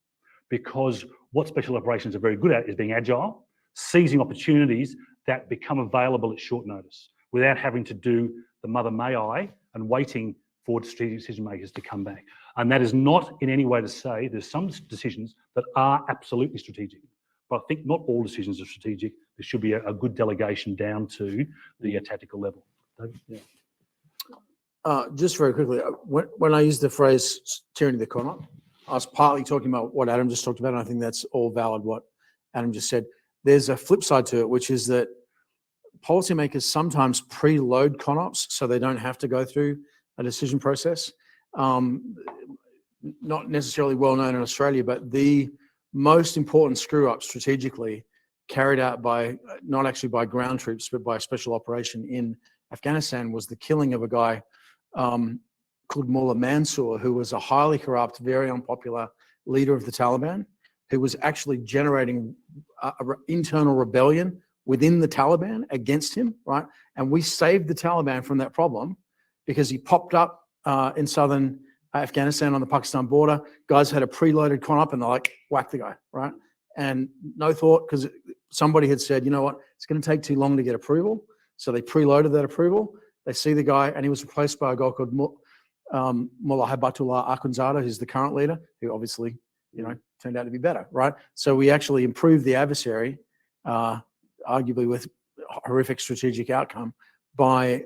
C: because what special operations are very good at is being agile, seizing opportunities that become available at short notice without having to do the mother may I and waiting for strategic decision makers to come back. And that is not in any way to say there's some decisions that are absolutely strategic, but I think not all decisions are strategic. There should be a good delegation down to the tactical level. David? Yeah.
B: Just very quickly, when I used the phrase tyranny of the CONOP, I was partly talking about what Adam just talked about, and I think that's all valid what Adam just said. There's a flip side to it, which is that policymakers sometimes preload CONOPs so they don't have to go through a decision process. Not necessarily well known in Australia, but the most important screw up strategically carried out by, not actually by ground troops, but by a special operation in Afghanistan was the killing of a guy called Mullah Mansour, who was a highly corrupt, very unpopular leader of the Taliban, who was actually generating internal rebellion within the Taliban against him, right? And we saved the Taliban from that problem because he popped up in southern Afghanistan on the Pakistan border. Guys had a preloaded CONOP and they're like, whack the guy, right? And no thought, because somebody had said, you know what, it's going to take too long to get approval. So they preloaded that approval. They see the guy, and he was replaced by a guy called Mullah Hibatullah Akhundzada, who's the current leader, who obviously, you know, turned out to be better, right? So we actually improved the adversary, arguably with horrific strategic outcome, by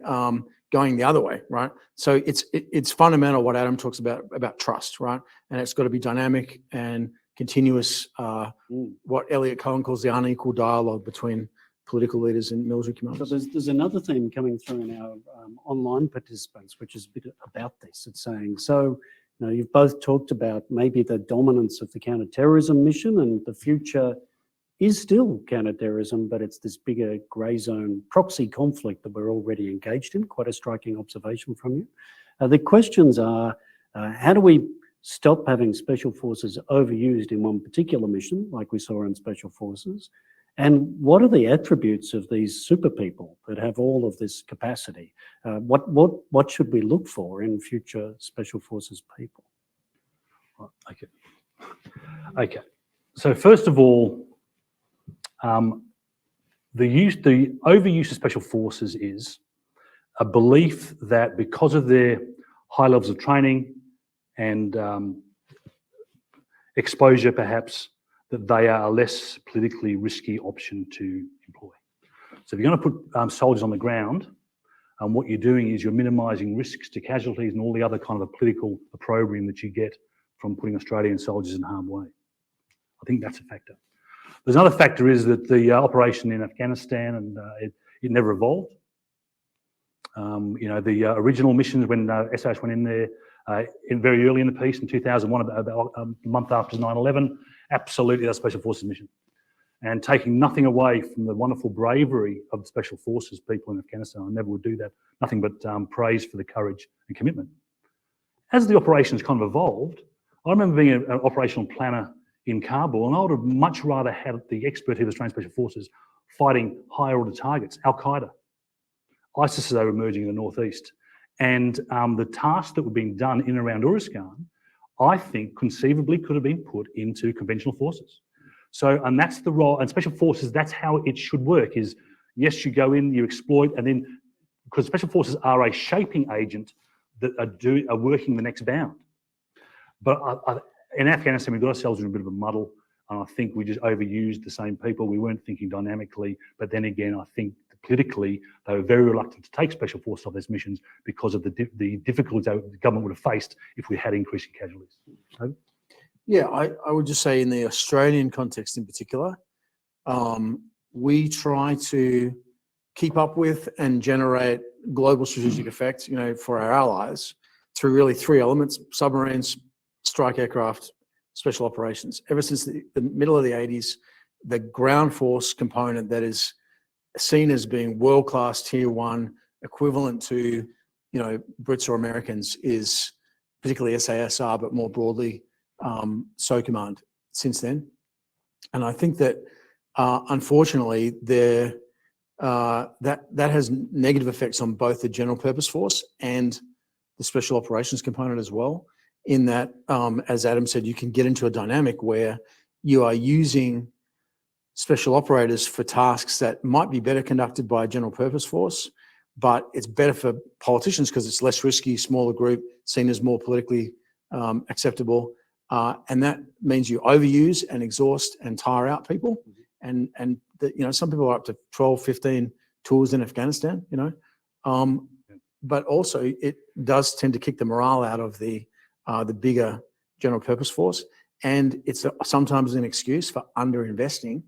B: going the other way, right? So it's fundamental what Adam talks about trust, right? And it's got to be dynamic and continuous, what Elliot Cohen calls the unequal dialogue between political leaders and military commanders.
A: So there's another theme coming through in our online participants, which is a bit about this. It's saying, so, you've both talked about maybe the dominance of the counterterrorism mission, and the future is still counterterrorism, but it's this bigger grey zone proxy conflict that we're already engaged in. Quite a striking observation from you. The questions are, how do we stop having special forces overused in one particular mission, like we saw in special forces? And what are the attributes of these super people that have all of this capacity? What should we look for in future special forces people?
C: Okay. So first of all, the overuse of special forces is a belief that because of their high levels of training and exposure, perhaps, that they are a less politically risky option to employ. So if you're going to put soldiers on the ground, what you're doing is you're minimising risks to casualties and all the other kind of political opprobrium that you get from putting Australian soldiers in harm's way. I think that's a factor. There's another factor is that the operation in Afghanistan, and it never evolved. The original missions when SAS went in there very early in the piece in 2001, about a month after 9/11, absolutely a special forces mission. And taking nothing away from the wonderful bravery of the special forces people in Afghanistan, I never would do that. Nothing but praise for the courage and commitment. As the operations kind of evolved, I remember being an operational planner in Kabul, and I would have much rather had the expertise of Australian Special Forces fighting higher order targets, Al-Qaeda. ISIS are emerging in the northeast. And the tasks that were being done in and around Uruzgan, I think conceivably could have been put into conventional forces. So, and that's the role, and special forces, that's how it should work is, yes, you go in, you exploit, and then, because special forces are a shaping agent that are working the next bound. But in Afghanistan, we got ourselves in a bit of a muddle, and I think we just overused the same people. We weren't thinking dynamically, but then again, I think politically, they were very reluctant to take special forces off these missions because of the difficulties the government would have faced if we had increasing casualties. So,
B: yeah, I would just say in the Australian context in particular, we try to keep up with and generate global strategic effect, for our allies through really three elements: submarines, strike aircraft, special operations. Ever since the middle of the 80s, the ground force component that is seen as being world-class tier one, equivalent to, Brits or Americans, is particularly SASR, but more broadly, SOCOMMAND since then. And I think that, unfortunately, that has negative effects on both the general purpose force and the special operations component as well, in that, as Adam said, you can get into a dynamic where you are using special operators for tasks that might be better conducted by a general purpose force, but it's better for politicians because it's less risky, smaller group, seen as more politically acceptable. And that means you overuse and exhaust and tire out people. And some people are up to 12, 15 tours in Afghanistan, but also it does tend to kick the morale out of the bigger general purpose force. And it's sometimes an excuse for underinvesting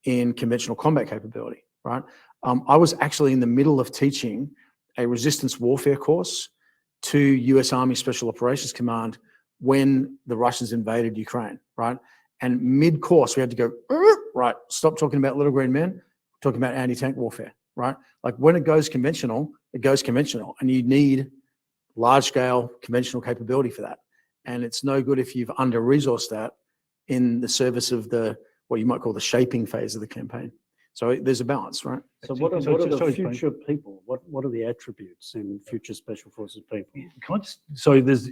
B: in conventional combat capability, right? I was actually in the middle of teaching a resistance warfare course to US Army Special Operations Command when the Russians invaded Ukraine, right? And mid-course, we had to go, right, stop talking about little green men, talking about anti-tank warfare, right? Like when it goes conventional, and you need large-scale conventional capability for that. And it's no good if you've under-resourced that in the service of what you might call the shaping phase of the campaign. So there's a balance, right?
A: So what are the future people? What are the attributes in future special forces people?
C: Can I just,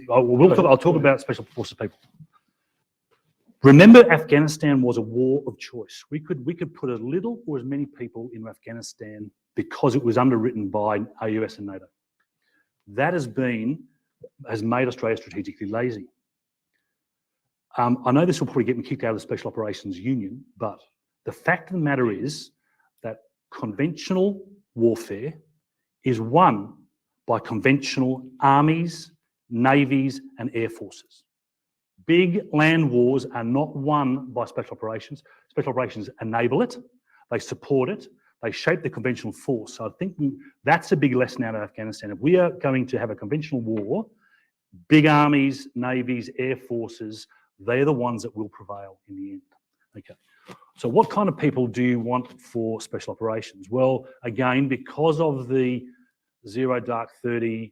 C: I'll talk about special forces people. Remember, Afghanistan was a war of choice. We could put as little or as many people in Afghanistan because it was underwritten by AUS and NATO. That has made Australia strategically lazy. I know this will probably get me kicked out of the Special Operations Union, but the fact of the matter is that conventional warfare is won by conventional armies, navies, and air forces. Big land wars are not won by special operations. Special operations enable it, they support it, they shape the conventional force. So I think that's a big lesson out of Afghanistan. If we are going to have a conventional war, big armies, navies, air forces, they're the ones that will prevail in the end. Okay. So what kind of people do you want for special operations? Well, again, because of the Zero Dark 30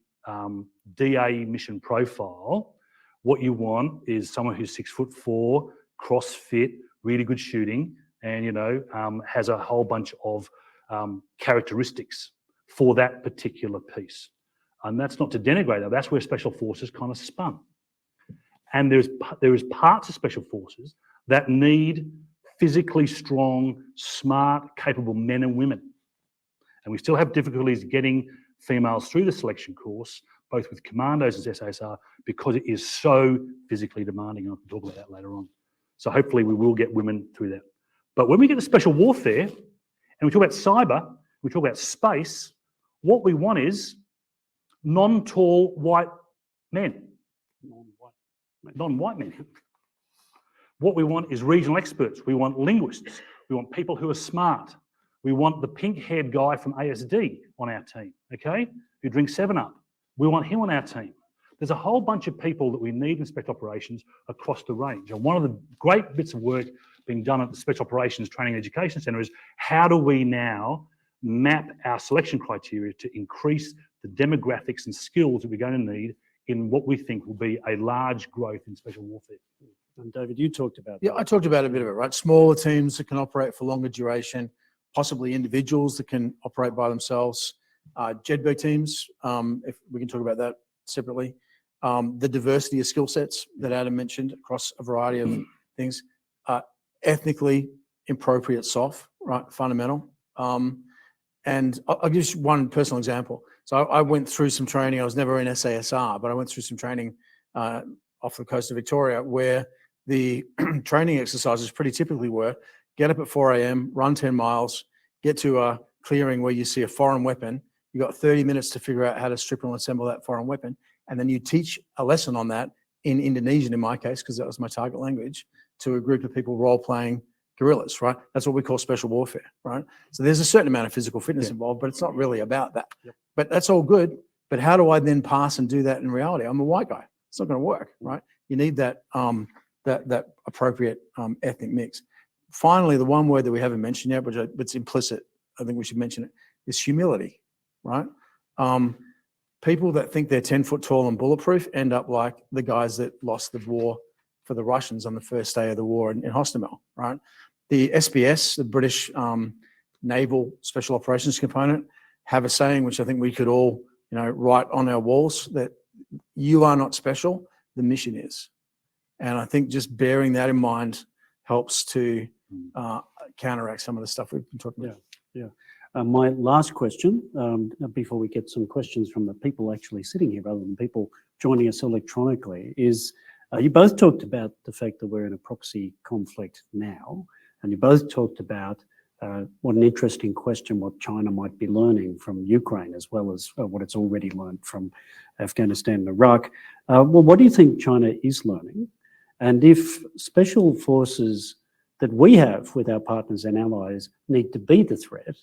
C: DA mission profile, what you want is someone who's 6'4", CrossFit, really good shooting, and has a whole bunch of characteristics for that particular piece. And that's not to denigrate that. That's where special forces kind of spun. And there is parts of special forces that need physically strong, smart, capable men and women. And we still have difficulties getting females through the selection course, both with commandos and SASR, because it is so physically demanding. I can talk about that later on. So hopefully we will get women through that. But when we get to special warfare, and we talk about cyber, we talk about space, what we want is non-tall white men. Non-white men. What we want is regional experts. We want linguists. We want people who are smart. We want the pink-haired guy from ASD on our team, okay, who drinks 7-Up. We want him on our team. There's a whole bunch of people that we need in special operations across the range. And one of the great bits of work being done at the Special Operations Training and Education Centre is how do we now map our selection criteria to increase the demographics and skills that we're going to need in what we think will be a large growth in special warfare.
A: And David, you talked about
B: Yeah, I talked about a bit of it, right? Smaller teams that can operate for longer duration, possibly individuals that can operate by themselves, JEDBO teams, if we can talk about that separately. The diversity of skill sets that Adam mentioned across a variety of things, ethnically appropriate SOF, right, fundamental. And I'll give you one personal example. So I went through some training. I was never in SASR, but I went through some training off the coast of Victoria where the training exercises pretty typically were get up at 4 a.m., run 10 miles, get to a clearing where you see a foreign weapon. You got 30 minutes to figure out how to strip and assemble that foreign weapon. And then you teach a lesson on that in Indonesian, in my case, because that was my target language, to a group of people role-playing guerrillas, right? That's what we call special warfare, right? So there's a certain amount of physical fitness involved, but it's not really about that. Yep. But that's all good. But how do I then pass and do that in reality? I'm a white guy. It's not going to work, right? You need that that appropriate ethnic mix. Finally, the one word that we haven't mentioned yet, but it's implicit, I think we should mention it, is humility, right? People that think they're 10 foot tall and bulletproof end up like the guys that lost the war for the Russians on the first day of the war in Hostomel, right? The SBS, the British Naval Special Operations Component, have a saying which I think we could all, write on our walls, that you are not special, the mission is. And I think just bearing that in mind helps to counteract some of the stuff we've been talking about.
A: Yeah. My last question, before we get some questions from the people actually sitting here rather than people joining us electronically, is you both talked about the fact that we're in a proxy conflict now, and you both talked about what an interesting question what China might be learning from Ukraine as well as what it's already learned from Afghanistan and Iraq. Well, what do you think China is learning? And if special forces that we have with our partners and allies need to be the threat,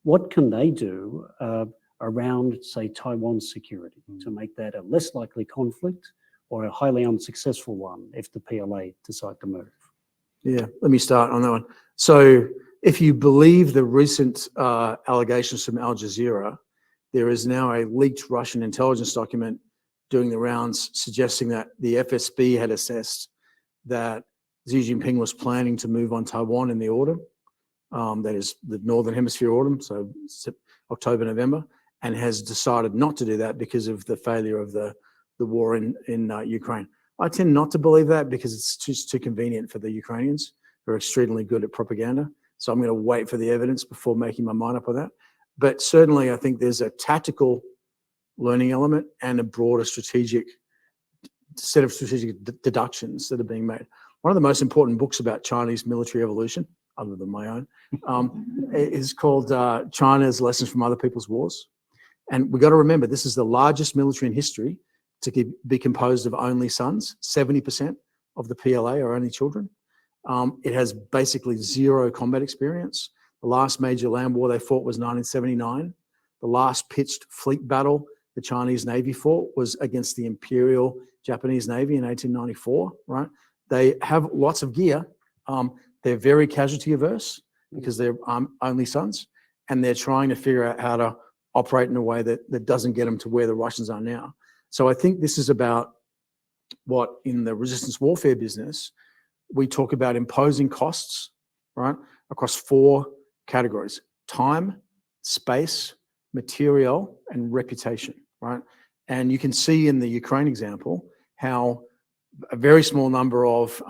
A: what can they do around, say, Taiwan's security to make that a less likely conflict or a highly unsuccessful one if the PLA decide to move?
B: Yeah, let me start on that one. So if you believe the recent allegations from Al Jazeera, there is now a leaked Russian intelligence document doing the rounds suggesting that the FSB had assessed that Xi Jinping was planning to move on Taiwan in the autumn. That is the Northern Hemisphere autumn, so October, November, and has decided not to do that because of the failure of the war in Ukraine. I tend not to believe that because it's just too convenient for the Ukrainians, who are extremely good at propaganda. So I'm going to wait for the evidence before making my mind up on that. But certainly I think there's a tactical learning element and a broader strategic set of strategic deductions that are being made. One of the most important books about Chinese military evolution, other than my own, is called China's Lessons from Other People's Wars. And we've got to remember, this is the largest military in history to be composed of only sons. 70% of the PLA are only children. It has basically zero combat experience. The last major land war they fought was 1979. The last pitched fleet battle the Chinese Navy fought was against the Imperial Japanese Navy in 1894, right? They have lots of gear. They're very casualty averse because they're only sons, and they're trying to figure out how to operate in a way that doesn't get them to where the Russians are now. So I think this is about what in the resistance warfare business, we talk about imposing costs, right? Across 4 categories: time, space, material, and reputation, right? And you can see in the Ukraine example how a very small number of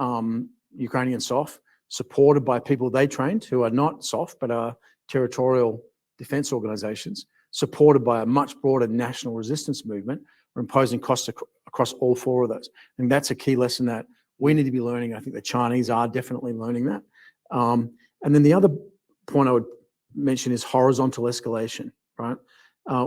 B: Ukrainian SOF, supported by people they trained who are not SOF but are territorial defense organizations, supported by a much broader national resistance movement, are imposing costs across all 4 of those. And that's a key lesson that we need to be learning. I think the Chinese are definitely learning that. And then the other point I would mention is horizontal escalation, right?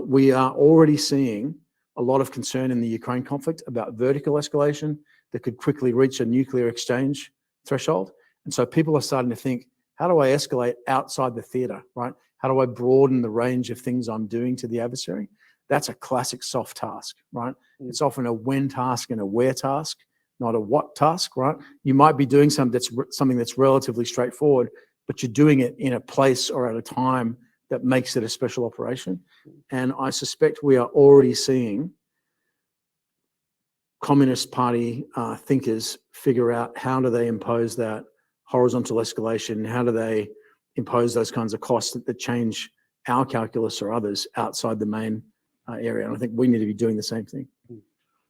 B: We are already seeing a lot of concern in the Ukraine conflict about vertical escalation that could quickly reach a nuclear exchange threshold. And so people are starting to think, how do I escalate outside the theater, right? How do I broaden the range of things I'm doing to the adversary? That's a classic soft task, right? It's often a when task and a where task, not a what task, right? You might be doing something that's relatively straightforward, but you're doing it in a place or at a time that makes it a special operation. And I suspect we are already seeing Communist Party thinkers figure out how do they impose that horizontal escalation, how do they impose those kinds of costs that change our calculus or others outside the main area. And I think we need to be doing the same thing.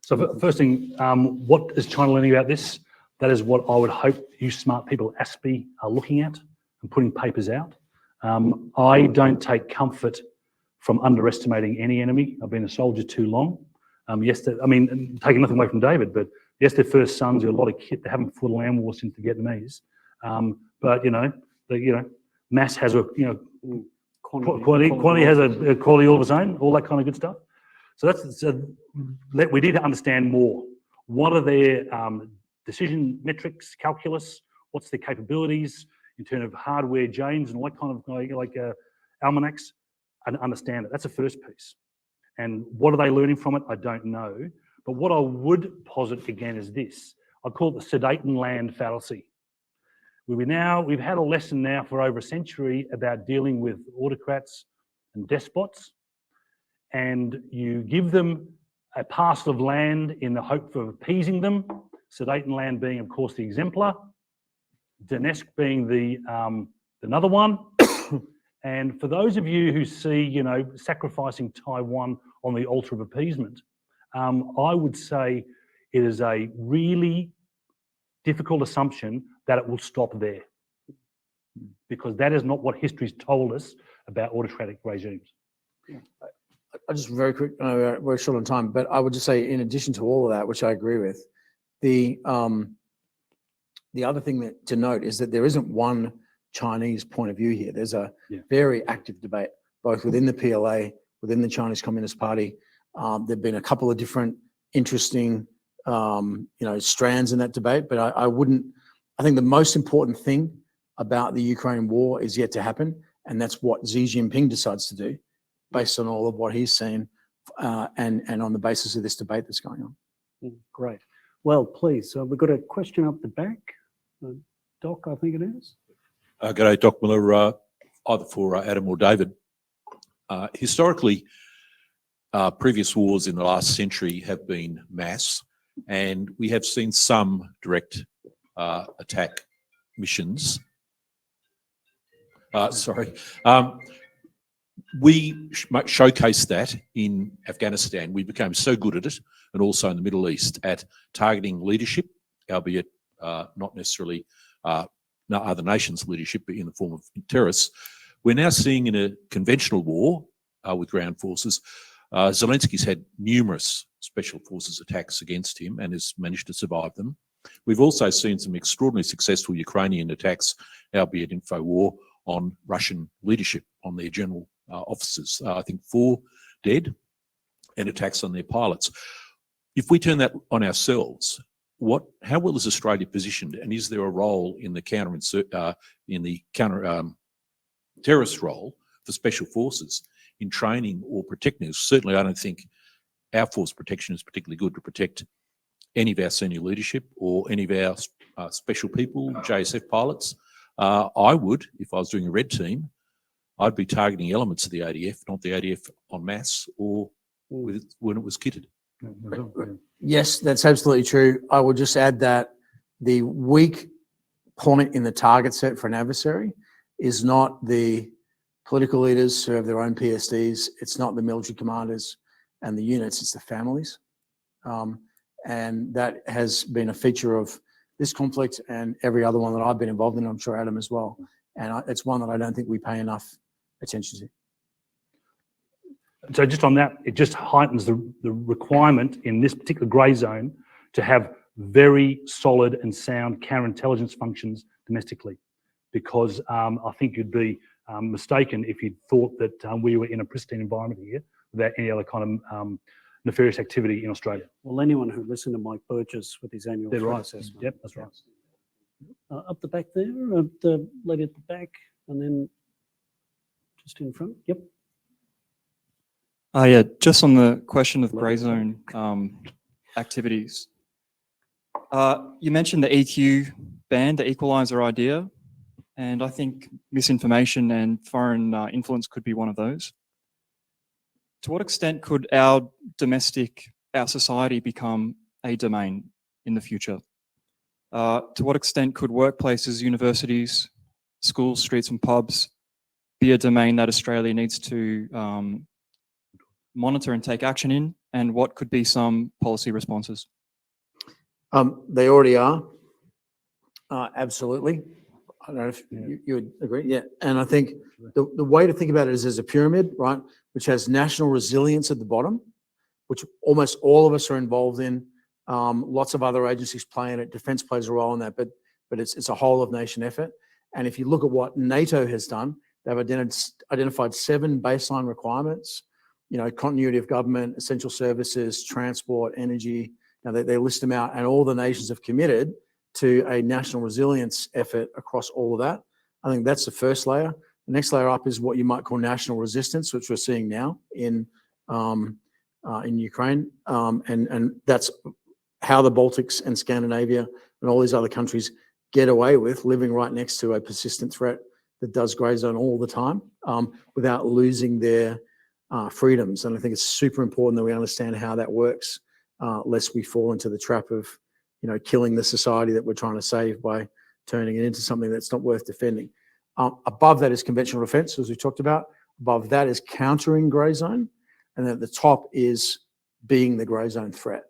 C: So first thing, what is China learning about this? That is what I would hope you smart people at ASPI are looking at and putting papers out. I don't take comfort from underestimating any enemy. I've been a soldier too long. Taking nothing away from David, but yes, their first sons are a lot of kit. They haven't fought a land war since the Vietnamese. But mass has a quantity has a quality all of its own. All that kind of good stuff. So we need to understand more. What are their decision metrics, calculus? What's their capabilities in terms of hardware, James, and all that kind of almanacs, and understand it. That's the first piece. And what are they learning from it? I don't know. But what I would posit again is this. I call it the sedate and land fallacy. We've had a lesson now for over a century about dealing with autocrats and despots, and you give them a parcel of land in the hope of appeasing them. Sedate and land being, of course, the exemplar. Donetsk being the another one. And for those of you who see, sacrificing Taiwan on the altar of appeasement, I would say it is a really difficult assumption that it will stop there, because that is not what history's told us about autocratic regimes.
B: I just very quick, very short on time, but I would just say, in addition to all of that, which I agree with, the other thing to note is that there isn't one Chinese point of view here. There's a very active debate, both within the PLA, within the Chinese Communist Party. There've been a couple of different interesting, strands in that debate, but I think the most important thing about the Ukraine war is yet to happen, and that's what Xi Jinping decides to do, based on all of what he's seen, and on the basis of this debate that's going on.
A: Great. Well, please, we've got a question up the back. Doc, I think it is.
D: G'day, Doc Miller, either for Adam or David. Historically, previous wars in the last century have been mass, and we have seen some direct attack missions. We showcased that in Afghanistan. We became so good at it, and also in the Middle East, at targeting leadership, albeit not necessarily other nations' leadership, but in the form of terrorists. We're now seeing in a conventional war with ground forces, Zelensky's had numerous special forces attacks against him and has managed to survive them. We've also seen some extraordinarily successful Ukrainian attacks, albeit info war, on Russian leadership, on their general officers. I think 4 dead and attacks on their pilots. If we turn that on ourselves, how well is Australia positioned, and is there a role in the counter terrorist role for special forces in training or protecting us? Certainly, I don't think our force protection is particularly good to protect any of our senior leadership or any of our special people, JSF pilots. I would, if I was doing a red team, I'd be targeting elements of the ADF, not the ADF en masse or when it was kitted.
B: Yes, that's absolutely true. I will just add that the weak point in the target set for an adversary is not the political leaders who have their own PSDs. It's not the military commanders and the units, it's the families. And that has been a feature of this conflict and every other one that I've been involved in, I'm sure Adam as well. And it's one that I don't think we pay enough attention to.
C: So just on that, it just heightens the requirement in this particular grey zone to have very solid and sound counterintelligence functions domestically, because I think you'd be mistaken if you thought that we were in a pristine environment here without any other kind of nefarious activity in Australia.
A: Well, anyone who listened to Mike Burgess with his annual
C: They're
A: threat
C: right.
A: assessment.
C: Yep, that's right.
A: Up the back there, the lady at the back, and then just in front. Yep.
E: Yeah, just on the question of grey zone activities. You mentioned the EQ band, the equalizer idea, and I think misinformation and foreign influence could be one of those. To what extent could our society become a domain in the future? To what extent could workplaces, universities, schools, streets and pubs be a domain that Australia needs to monitor and take action in, and what could be some policy responses?
B: They already are, absolutely. I don't know if you would agree. Yeah, and I think the way to think about it is as a pyramid, right, which has national resilience at the bottom, which almost all of us are involved in. Lots of other agencies play in it. Defence plays a role in that, but it's a whole of nation effort. And if you look at what NATO has done, they've identified 7 baseline requirements. You know, continuity of government, essential services, transport, energy. Now they list them out, and all the nations have committed to a national resilience effort across all of that. I think that's the first layer. The next layer up is what you might call national resistance, which we're seeing now in Ukraine, and that's how the Baltics and Scandinavia and all these other countries get away with living right next to a persistent threat that does grey zone all the time without losing their freedoms. And I think it's super important that we understand how that works, lest we fall into the trap of, you know, killing the society that we're trying to save by turning it into something that's not worth defending. Above that is conventional defence, as we talked about. Above that is countering grey zone, and then at the top is being the grey zone threat.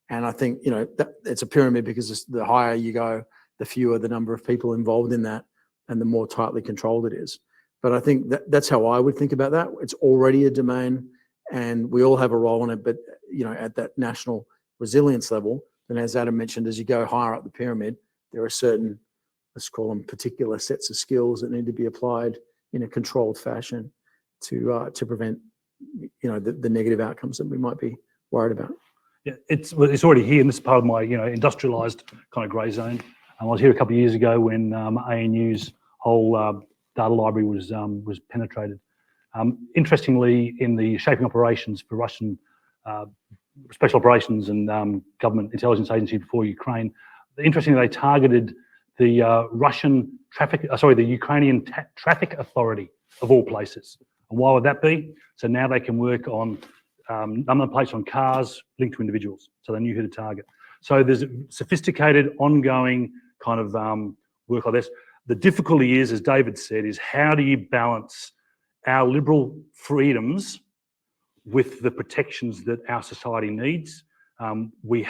B: And I think, you know, it's a pyramid because the higher you go, the fewer the number of people involved in that, and the more tightly controlled it is. But I think that's how I would think about that. It's already a domain, and we all have a role in it. But, you know, at that national resilience level, and as Adam mentioned, as you go higher up the pyramid, there are certain, let's call them particular sets of skills that need to be applied in a controlled fashion to prevent, you know, the negative outcomes that we might be worried about.
C: Yeah, it's already here, and this is part of my, you know, industrialised kind of grey zone. I was here a couple of years ago when ANU's whole data library was penetrated. Interestingly, in the shaping operations for Russian special operations and government intelligence agency before Ukraine, interestingly, they targeted the the Ukrainian traffic authority of all places. And why would that be? So now they can work on number plates on cars linked to individuals. So they knew who to target. So there's a sophisticated, ongoing kind of work like this. The difficulty is, as David said, is how do you balance our liberal freedoms with the protections that our society needs? We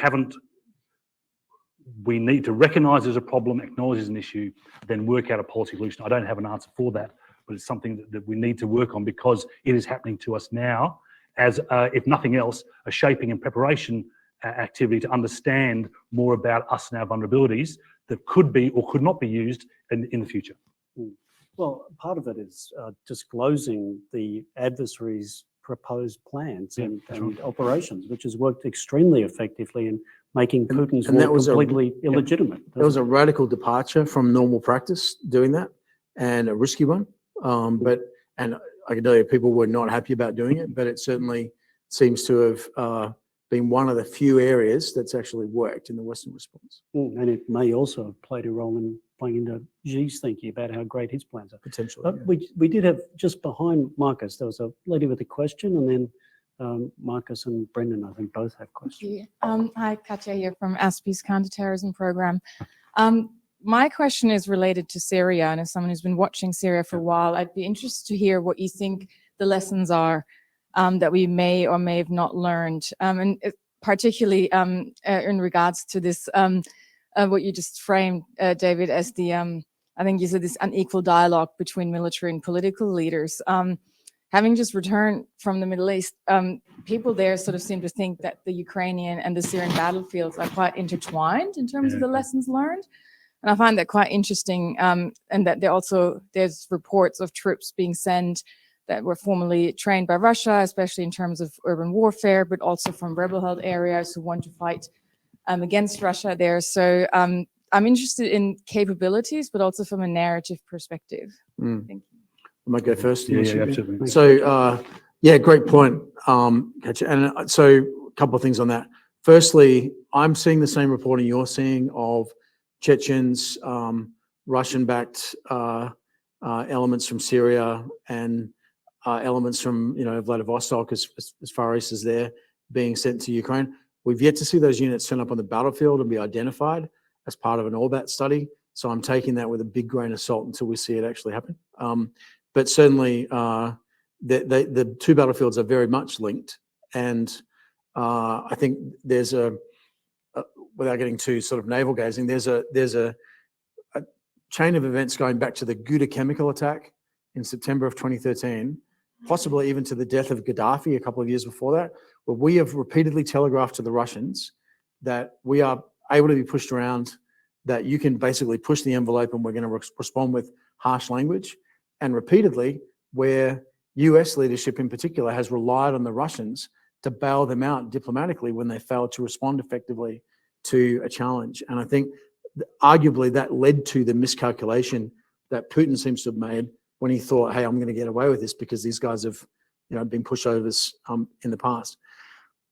C: need to recognise there's a problem, acknowledge there's an issue, then work out a policy solution. I don't have an answer for that, but it's something that we need to work on because it is happening to us now as, if nothing else, a shaping and preparation activity to understand more about us and our vulnerabilities that could be or could not be used in the future.
A: Well, part of it is disclosing the adversary's proposed plans
B: Yeah,
A: and,
B: that's
A: and operations, which has worked extremely effectively in making Putin's
B: and that
A: war
B: was
A: completely illegitimate.
B: That was a radical departure from normal practice doing that, and a risky one. And I can tell you, people were not happy about doing it, but it certainly seems to have been one of the few areas that's actually worked in the Western response.
A: And it may also have played a role in playing into Xi's thinking about how great his plans are.
B: Potentially.
A: But we did have, just behind Marcus, there was a lady with a question, and then Marcus and Brendan, I think, both have questions.
F: Hi, Katja here from ASPI's counterterrorism program. My question is related to Syria, and as someone who's been watching Syria for a while, I'd be interested to hear what you think the lessons are that we may or may have not learned, and particularly in regards to this, what you just framed, David, as the, I think you said this unequal dialogue between military and political leaders. Having just returned from the Middle East, people there sort of seem to think that the Ukrainian and the Syrian battlefields are quite intertwined in terms of the lessons learned. And I find that quite interesting, and that there's reports of troops being sent that were formerly trained by Russia, especially in terms of urban warfare, but also from rebel-held areas who want to fight against Russia there. So I'm interested in capabilities, but also from a narrative perspective. Thank you.
B: I might go first.
C: Yeah, absolutely.
B: So, great point, Katja. And so a couple of things on that. Firstly, I'm seeing the same reporting you're seeing of Chechens, Russian-backed elements from Syria, and elements from, Vladivostok as far east as there being sent to Ukraine. We've yet to see those units turn up on the battlefield and be identified as part of an ORBAT study. So I'm taking that with a big grain of salt until we see it actually happen. But certainly, the two battlefields are very much linked, and I think there's without getting too sort of navel gazing, there's a chain of events going back to the Ghouta chemical attack in September of 2013, possibly even to the death of Gaddafi a couple of years before that, where we have repeatedly telegraphed to the Russians that we are able to be pushed around, that you can basically push the envelope and we're going to respond with harsh language. And repeatedly, where US leadership in particular has relied on the Russians to bail them out diplomatically when they failed to respond effectively to a challenge. And I think arguably that led to the miscalculation that Putin seems to have made when he thought, hey, I'm going to get away with this because these guys have been pushovers in the past.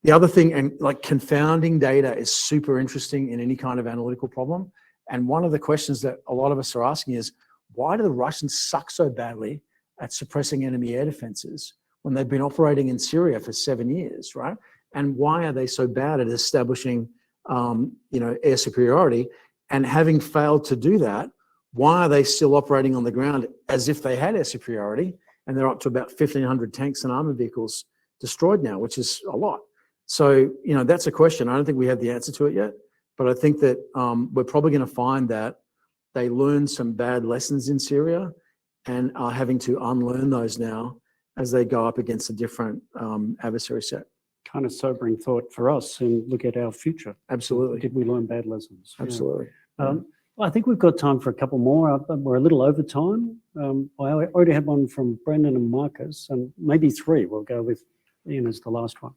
B: The other thing, and like confounding data is super interesting in any kind of analytical problem. And one of the questions that a lot of us are asking is, why do the Russians suck so badly at suppressing enemy air defenses when they've been operating in Syria for 7 years, right? And why are they so bad at establishing, air superiority? And having failed to do that, why are they still operating on the ground as if they had air superiority? And they're up to about 1,500 tanks and armored vehicles destroyed now, which is a lot. So, that's a question. I don't think we have the answer to it yet, but I think that we're probably going to find that they learned some bad lessons in Syria and are having to unlearn those now as they go up against a different adversary set.
A: Kind of sobering thought for us, and look at our future.
B: Absolutely.
A: Did we learn bad lessons?
B: Absolutely.
A: Well, I think we've got time for a couple more. We're a little over time. I already had one from Brendan and Marcus, and maybe three. We'll go with Ian as the last one.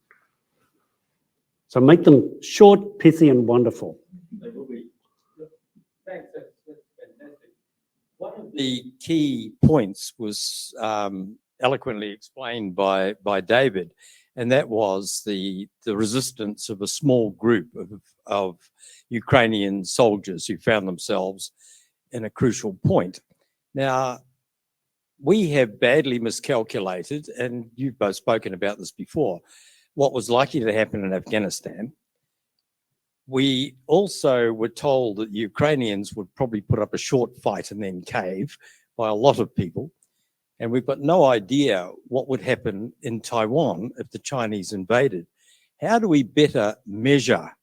A: So make them short, pithy, and wonderful.
G: They will be. Thanks, that's fantastic. One of the key points was eloquently explained by David, and that was the resistance of a small group of Ukrainian soldiers who found themselves in a crucial point. Now, we have badly miscalculated, and you've both spoken about this before, what was likely to happen in Afghanistan. We also were told that the Ukrainians would probably put up a short fight and then cave by a lot of people. And we've got no idea what would happen in Taiwan if the Chinese invaded. How do we better measure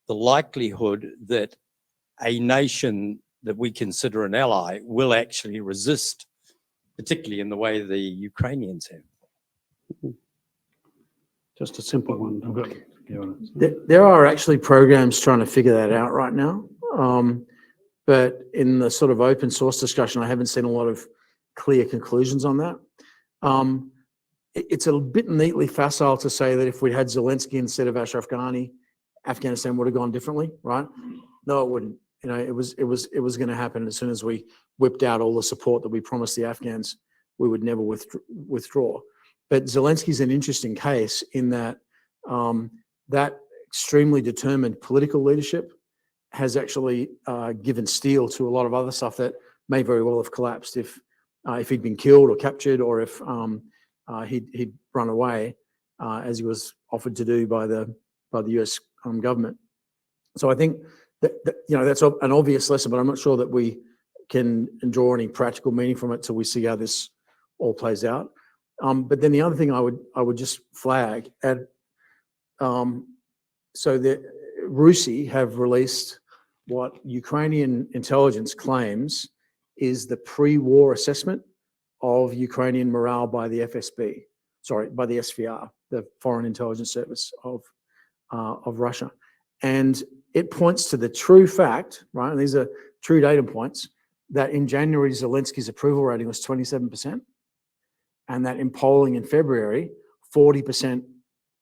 G: the likelihood that a nation that we consider an ally will actually resist, particularly in the way the Ukrainians have?
A: Just a simple one.
B: There are actually programs trying to figure that out right now. But in the sort of open source discussion, I haven't seen a lot of clear conclusions on that. it's a bit neatly facile to say that if we'd had Zelensky instead of Ashraf Ghani, Afghanistan would have gone differently, right? No, it wouldn't. You know, it was going to happen as soon as we whipped out all the support that we promised the Afghans. We would never withdraw. But Zelensky's an interesting case in that that extremely determined political leadership has actually given steel to a lot of other stuff that may very well have collapsed if he'd been killed or captured, or if he'd run away, as he was offered to do by the US government. So I think that you know, that's an obvious lesson, but I'm not sure that we can draw any practical meaning from it till we see how this all plays out. But then the other thing I would just flag at, so the RUSI have released what Ukrainian intelligence claims is the pre-war assessment of Ukrainian morale by the by the SVR, the Foreign Intelligence Service of Russia. And it points to the true fact, right, and these are true data points, that in January, Zelensky's approval rating was 27%, and that in polling in February, 40%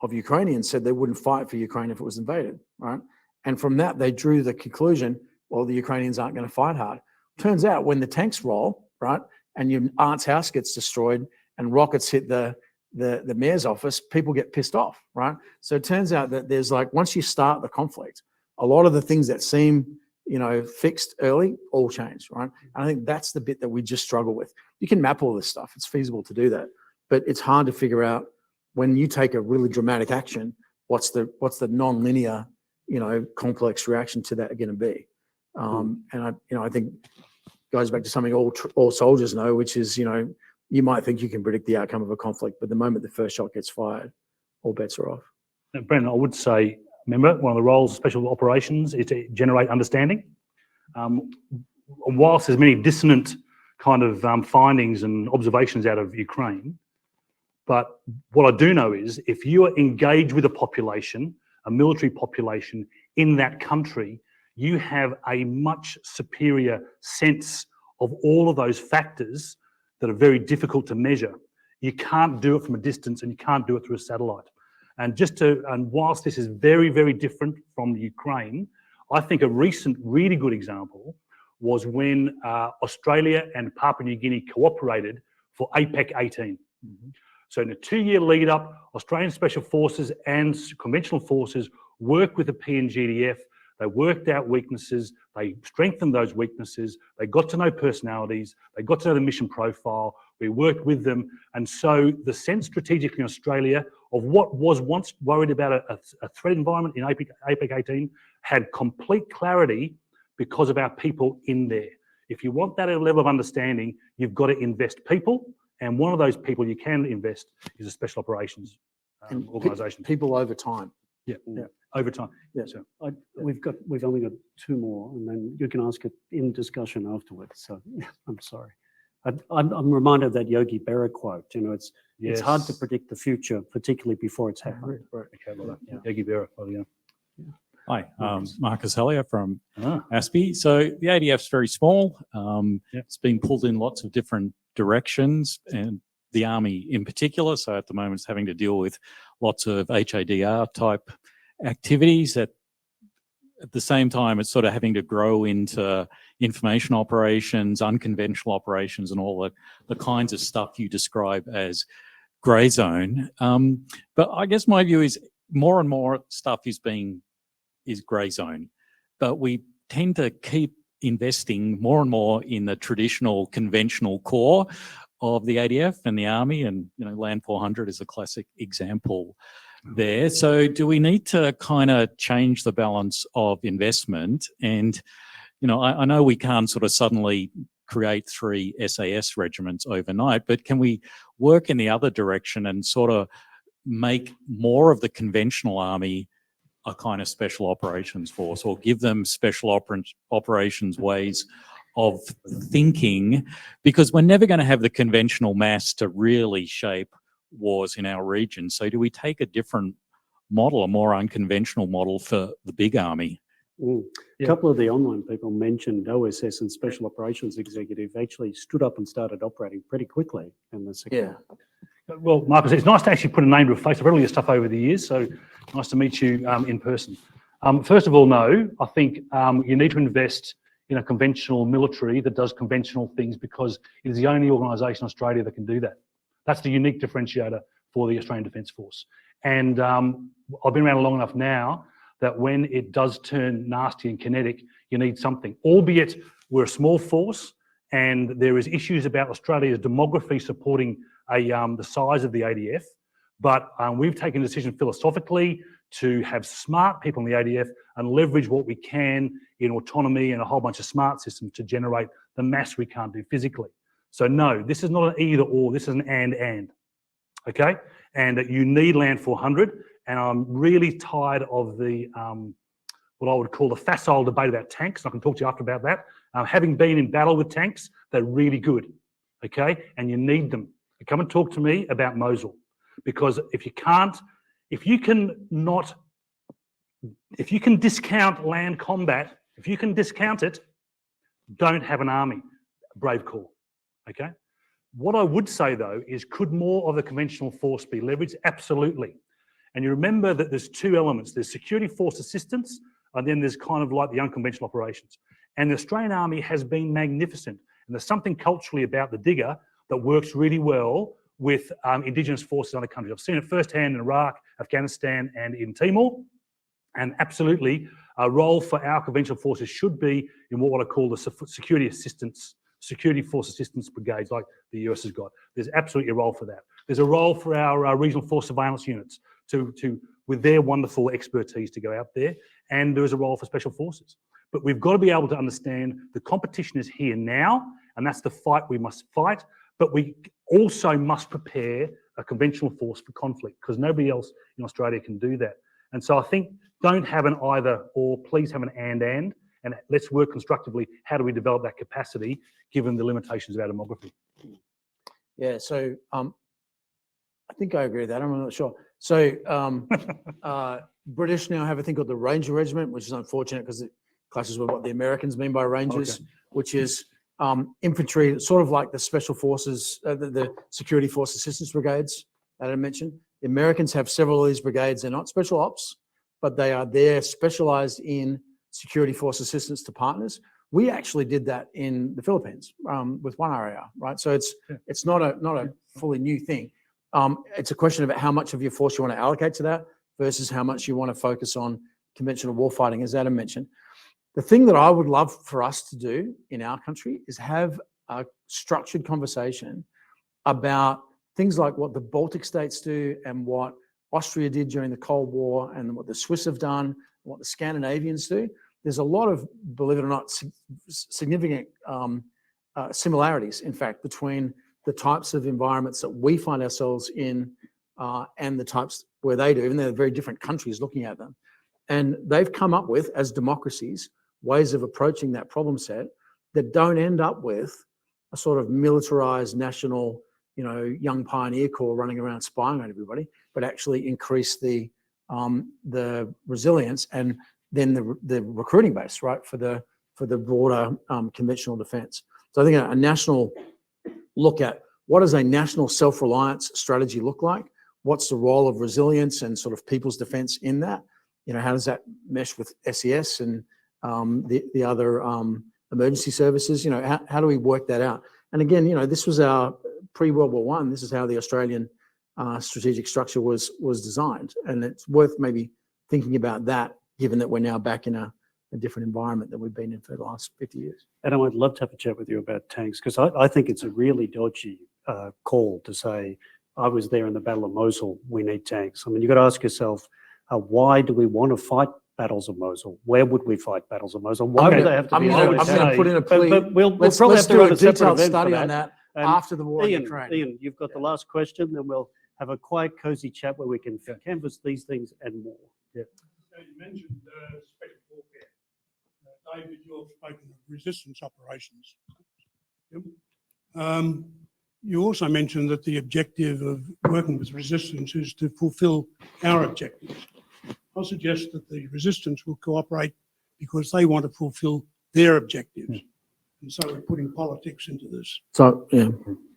B: of Ukrainians said they wouldn't fight for Ukraine if it was invaded, right? And from that, they drew the conclusion, well, the Ukrainians aren't going to fight hard. Turns out when the tanks roll, right, and your aunt's house gets destroyed and rockets hit the mayor's office, people get pissed off, right? So it turns out that there's like, once you start the conflict, a lot of the things that seem, you know, fixed early all change, right? And I think that's the bit that we just struggle with. You can map all this stuff. It's feasible to do that, but it's hard to figure out when you take a really dramatic action, what's the non-linear, you know, complex reaction to that going to be? And I think goes back to something all soldiers know, which is, you know, you might think you can predict the outcome of a conflict, but the moment the first shot gets fired, all bets are off.
C: Now, Brendan, I would say, remember, one of the roles of special operations is to generate understanding. Whilst there's many dissonant kind of findings and observations out of Ukraine, but what I do know is if you are engaged with a population, a military population in that country, you have a much superior sense of all of those factors that are very difficult to measure. You can't do it from a distance, and you can't do it through a satellite. And whilst this is very, very different from Ukraine, I think a recent really good example was when Australia and Papua New Guinea cooperated for APEC 18. Mm-hmm. So in a 2-year lead up, Australian Special Forces and conventional forces worked with the PNGDF. They worked out weaknesses, they strengthened those weaknesses, they got to know personalities, they got to know the mission profile, we worked with them. And so the sense strategically in Australia of what was once worried about a threat environment in APEC 18 had complete clarity because of our people in there. If you want that level of understanding, you've got to invest people. And one of those people you can invest is a special operations organisation.
B: People over time.
C: Yeah. Over time.
A: Yeah. So we've only got 2 more, and then you can ask it in discussion afterwards. So I'm sorry. I'm reminded of that Yogi Berra quote. You know, it's hard to predict the future, particularly before it's happened.
C: Right. Okay, well, Yogi Berra. Oh, yeah.
H: Hi, Marcus Hellier from ASPI. So the ADF's very small. It's been pulled in lots of different directions, and the Army in particular. So at the moment it's having to deal with lots of HADR type activities. At the same time, it's sort of having to grow into information operations, unconventional operations, and all the kinds of stuff you describe as grey zone. But I guess my view is more and more stuff is grey zone, but we tend to keep investing more and more in the traditional conventional core of the ADF and the Army, and Land 400 is a classic example there. So do we need to kind of change the balance of investment? And I know we can't sort of suddenly create 3 SAS regiments overnight, but can we work in the other direction and sort of make more of the conventional Army a kind of special operations force, or give them special operations ways of thinking? Because we're never going to have the conventional mass to really shape wars in our region. So do we take a different model, a more unconventional model for the big Army?
A: A couple of the online people mentioned OSS and Special Operations Executive actually stood up and started operating pretty quickly in the second.
C: Well, Marcus, it's nice to actually put a name to a face. I've read all your stuff over the years, so nice to meet you in person. First of all, no, I think you need to invest in a conventional military that does conventional things because it is the only organisation in Australia that can do that. That's the unique differentiator for the Australian Defence Force. And I've been around long enough now that when it does turn nasty and kinetic, you need something, albeit we're a small force and there is issues about Australia's demography supporting the size of the ADF, but we've taken a decision philosophically to have smart people in the ADF and leverage what we can in autonomy and a whole bunch of smart systems to generate the mass we can't do physically. So no, this is not an either or, this is an and, okay? And you need Land 400, and I'm really tired of the, what I would call the facile debate about tanks, and I can talk to you after about that. Having been in battle with tanks, they're really good, okay? And you need them. Come and talk to me about Mosul, because if you can discount land combat, if you can discount it, don't have an army. Brave call, okay? What I would say though is, could more of the conventional force be leveraged? Absolutely. And you remember that there's two elements. There's security force assistance, and then there's kind of like the unconventional operations. And the Australian Army has been magnificent. And there's something culturally about the digger that works really well with Indigenous forces in other countries. I've seen it firsthand in Iraq, Afghanistan, and in Timor. And absolutely, a role for our conventional forces should be in what I call the security force assistance brigades, like the US has got. There's absolutely a role for that. There's a role for our regional force surveillance units with their wonderful expertise to go out there. And there is a role for special forces. But we've got to be able to understand the competition is here now, and that's the fight we must fight. But we also must prepare a conventional force for conflict, because nobody else in Australia can do that. And so I think don't have an either or, please have an and let's work constructively. How do we develop that capacity given the limitations of our demography?
B: Yeah, so I think I agree with that. I'm not sure. So British now have a thing called the Ranger Regiment, which is unfortunate because it clashes with what the Americans mean by Rangers, which is infantry, sort of like the special forces, the security force assistance brigades that I mentioned. The Americans have several of these brigades. They're not special ops, but they are there specialized in security force assistance to partners. We actually did that in the Philippines with one area, right? So it's not a fully new thing. It's a question about how much of your force you want to allocate to that versus how much you want to focus on conventional warfighting, as Adam mentioned. The thing that I would love for us to do in our country is have a structured conversation about things like what the Baltic states do and what Austria did during the Cold War and what the Swiss have done, and what the Scandinavians do. There's a lot of, believe it or not, significant similarities, in fact, between the types of environments that we find ourselves in and the types where they do, even though they're very different countries looking at them. And they've come up with, as democracies, ways of approaching that problem set that don't end up with a sort of militarized national, young pioneer corps running around spying on everybody, but actually increase the resilience and then the recruiting base, right, for the broader conventional defence. So I think a national look at what does a national self-reliance strategy look like? What's the role of resilience and sort of people's defence in that? How does that mesh with SES and the other emergency services? How do we work that out? And again, this was our pre-World War I. This is how the Australian strategic structure was designed, and it's worth maybe thinking about that, given that we're now back in a different environment than we've been in for the last 50 years.
A: Adam, I'd love to have a chat with you about tanks, because I think it's a really dodgy call to say, I was there in the Battle of Mosul, we need tanks. I mean, you've got to ask yourself, why do we want to fight battles of Mosul? Where would we fight battles of Mosul? Why do they have to be?
B: I'm going to put in a plea.
A: But we'll probably
B: let's
A: have to
B: do
A: have
B: a
A: a separate
B: detailed
A: event
B: study
A: for
B: on
A: that.
B: that after the war in
A: Ian,
B: Ukraine.
A: Ian, you've got the last question, then we'll have a quiet, cozy chat where we can canvass these things and more. Yeah.
I: So you mentioned special warfare. David, you've spoken of resistance operations. You also mentioned that the objective of working with resistance is to fulfil our objectives. I'll suggest that the resistance will cooperate because they want to fulfil their objectives. And so we're putting politics into this.
B: So, yeah.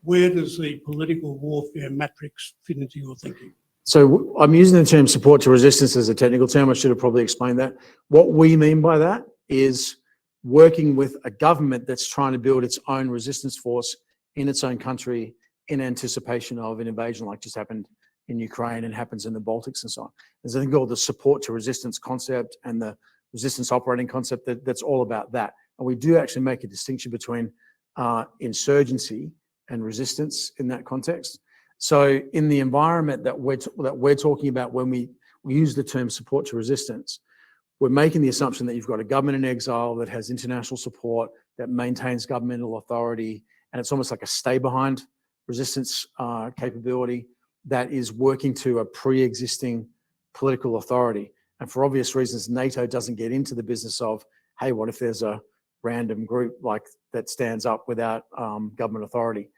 I: Where does the political warfare matrix fit into your thinking?
B: So I'm using the term support to resistance as a technical term. I should have probably explained that. What we mean by that is working with a government that's trying to build its own resistance force in its own country in anticipation of an invasion like just happened in Ukraine and happens in the Baltics and so on. There's a thing called the support to resistance concept and the resistance operating concept that's all about that. And we do actually make a distinction between insurgency and resistance in that context. So in the environment that we're talking about when we use the term support to resistance, we're making the assumption that you've got a government in exile that has international support, that maintains governmental authority, and it's almost like a stay-behind resistance capability that is working to a pre-existing political authority. And for obvious reasons, NATO doesn't get into the business of, hey, what if there's a random group like that stands up without government authority?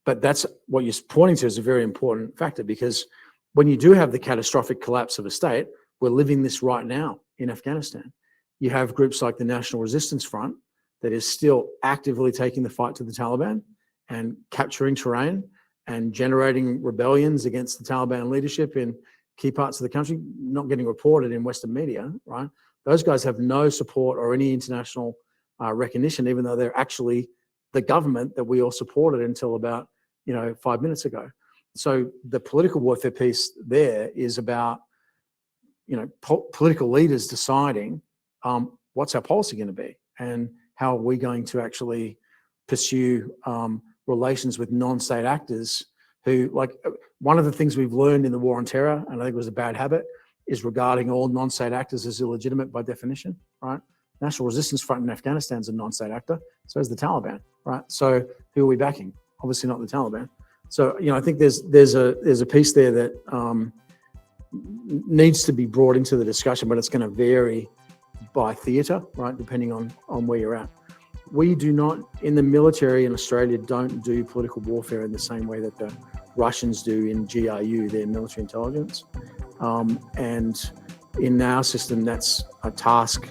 B: But that's what you're pointing to is a very important factor, because when you do have the catastrophic collapse of a state, we're living this right now in Afghanistan. You have groups like the National Resistance Front that is still actively taking the fight to the Taliban and capturing terrain and generating rebellions against the Taliban leadership in key parts of the country, not getting reported in Western media, right? Those guys have no support or any international recognition, even though they're actually the government that we all supported until about 5 minutes ago. So the political warfare piece there is about political leaders deciding what's our policy going to be and how are we going to actually pursue relations with non-state actors who, like, one of the things we've learned in the war on terror, and I think it was a bad habit, is regarding all non-state actors as illegitimate by definition, right? National Resistance Front in Afghanistan is a non-state actor, so is the Taliban, right? So who are we backing? Obviously not the Taliban. So, I think there's a piece there that needs to be brought into the discussion, but it's going to vary by theatre, right? Depending on where you're at. We do not, in the military in Australia, don't do political warfare in the same way that the Russians do in GRU, their military intelligence. And in our system, that's a task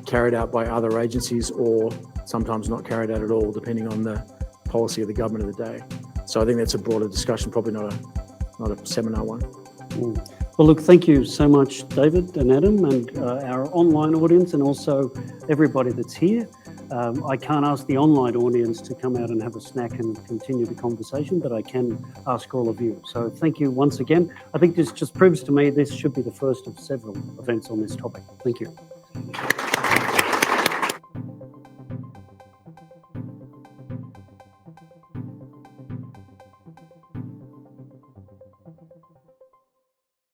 B: carried out by other agencies or sometimes not carried out at all, depending on the policy of the government of the day. So I think that's a broader discussion, probably not a seminar one.
A: Well, look, thank you so much, David and Adam, and our online audience, and also everybody that's here. I can't ask the online audience to come out and have a snack and continue the conversation, but I can ask all of you. So thank you once again. I think this just proves to me this should be the first of several events on this topic. Thank you.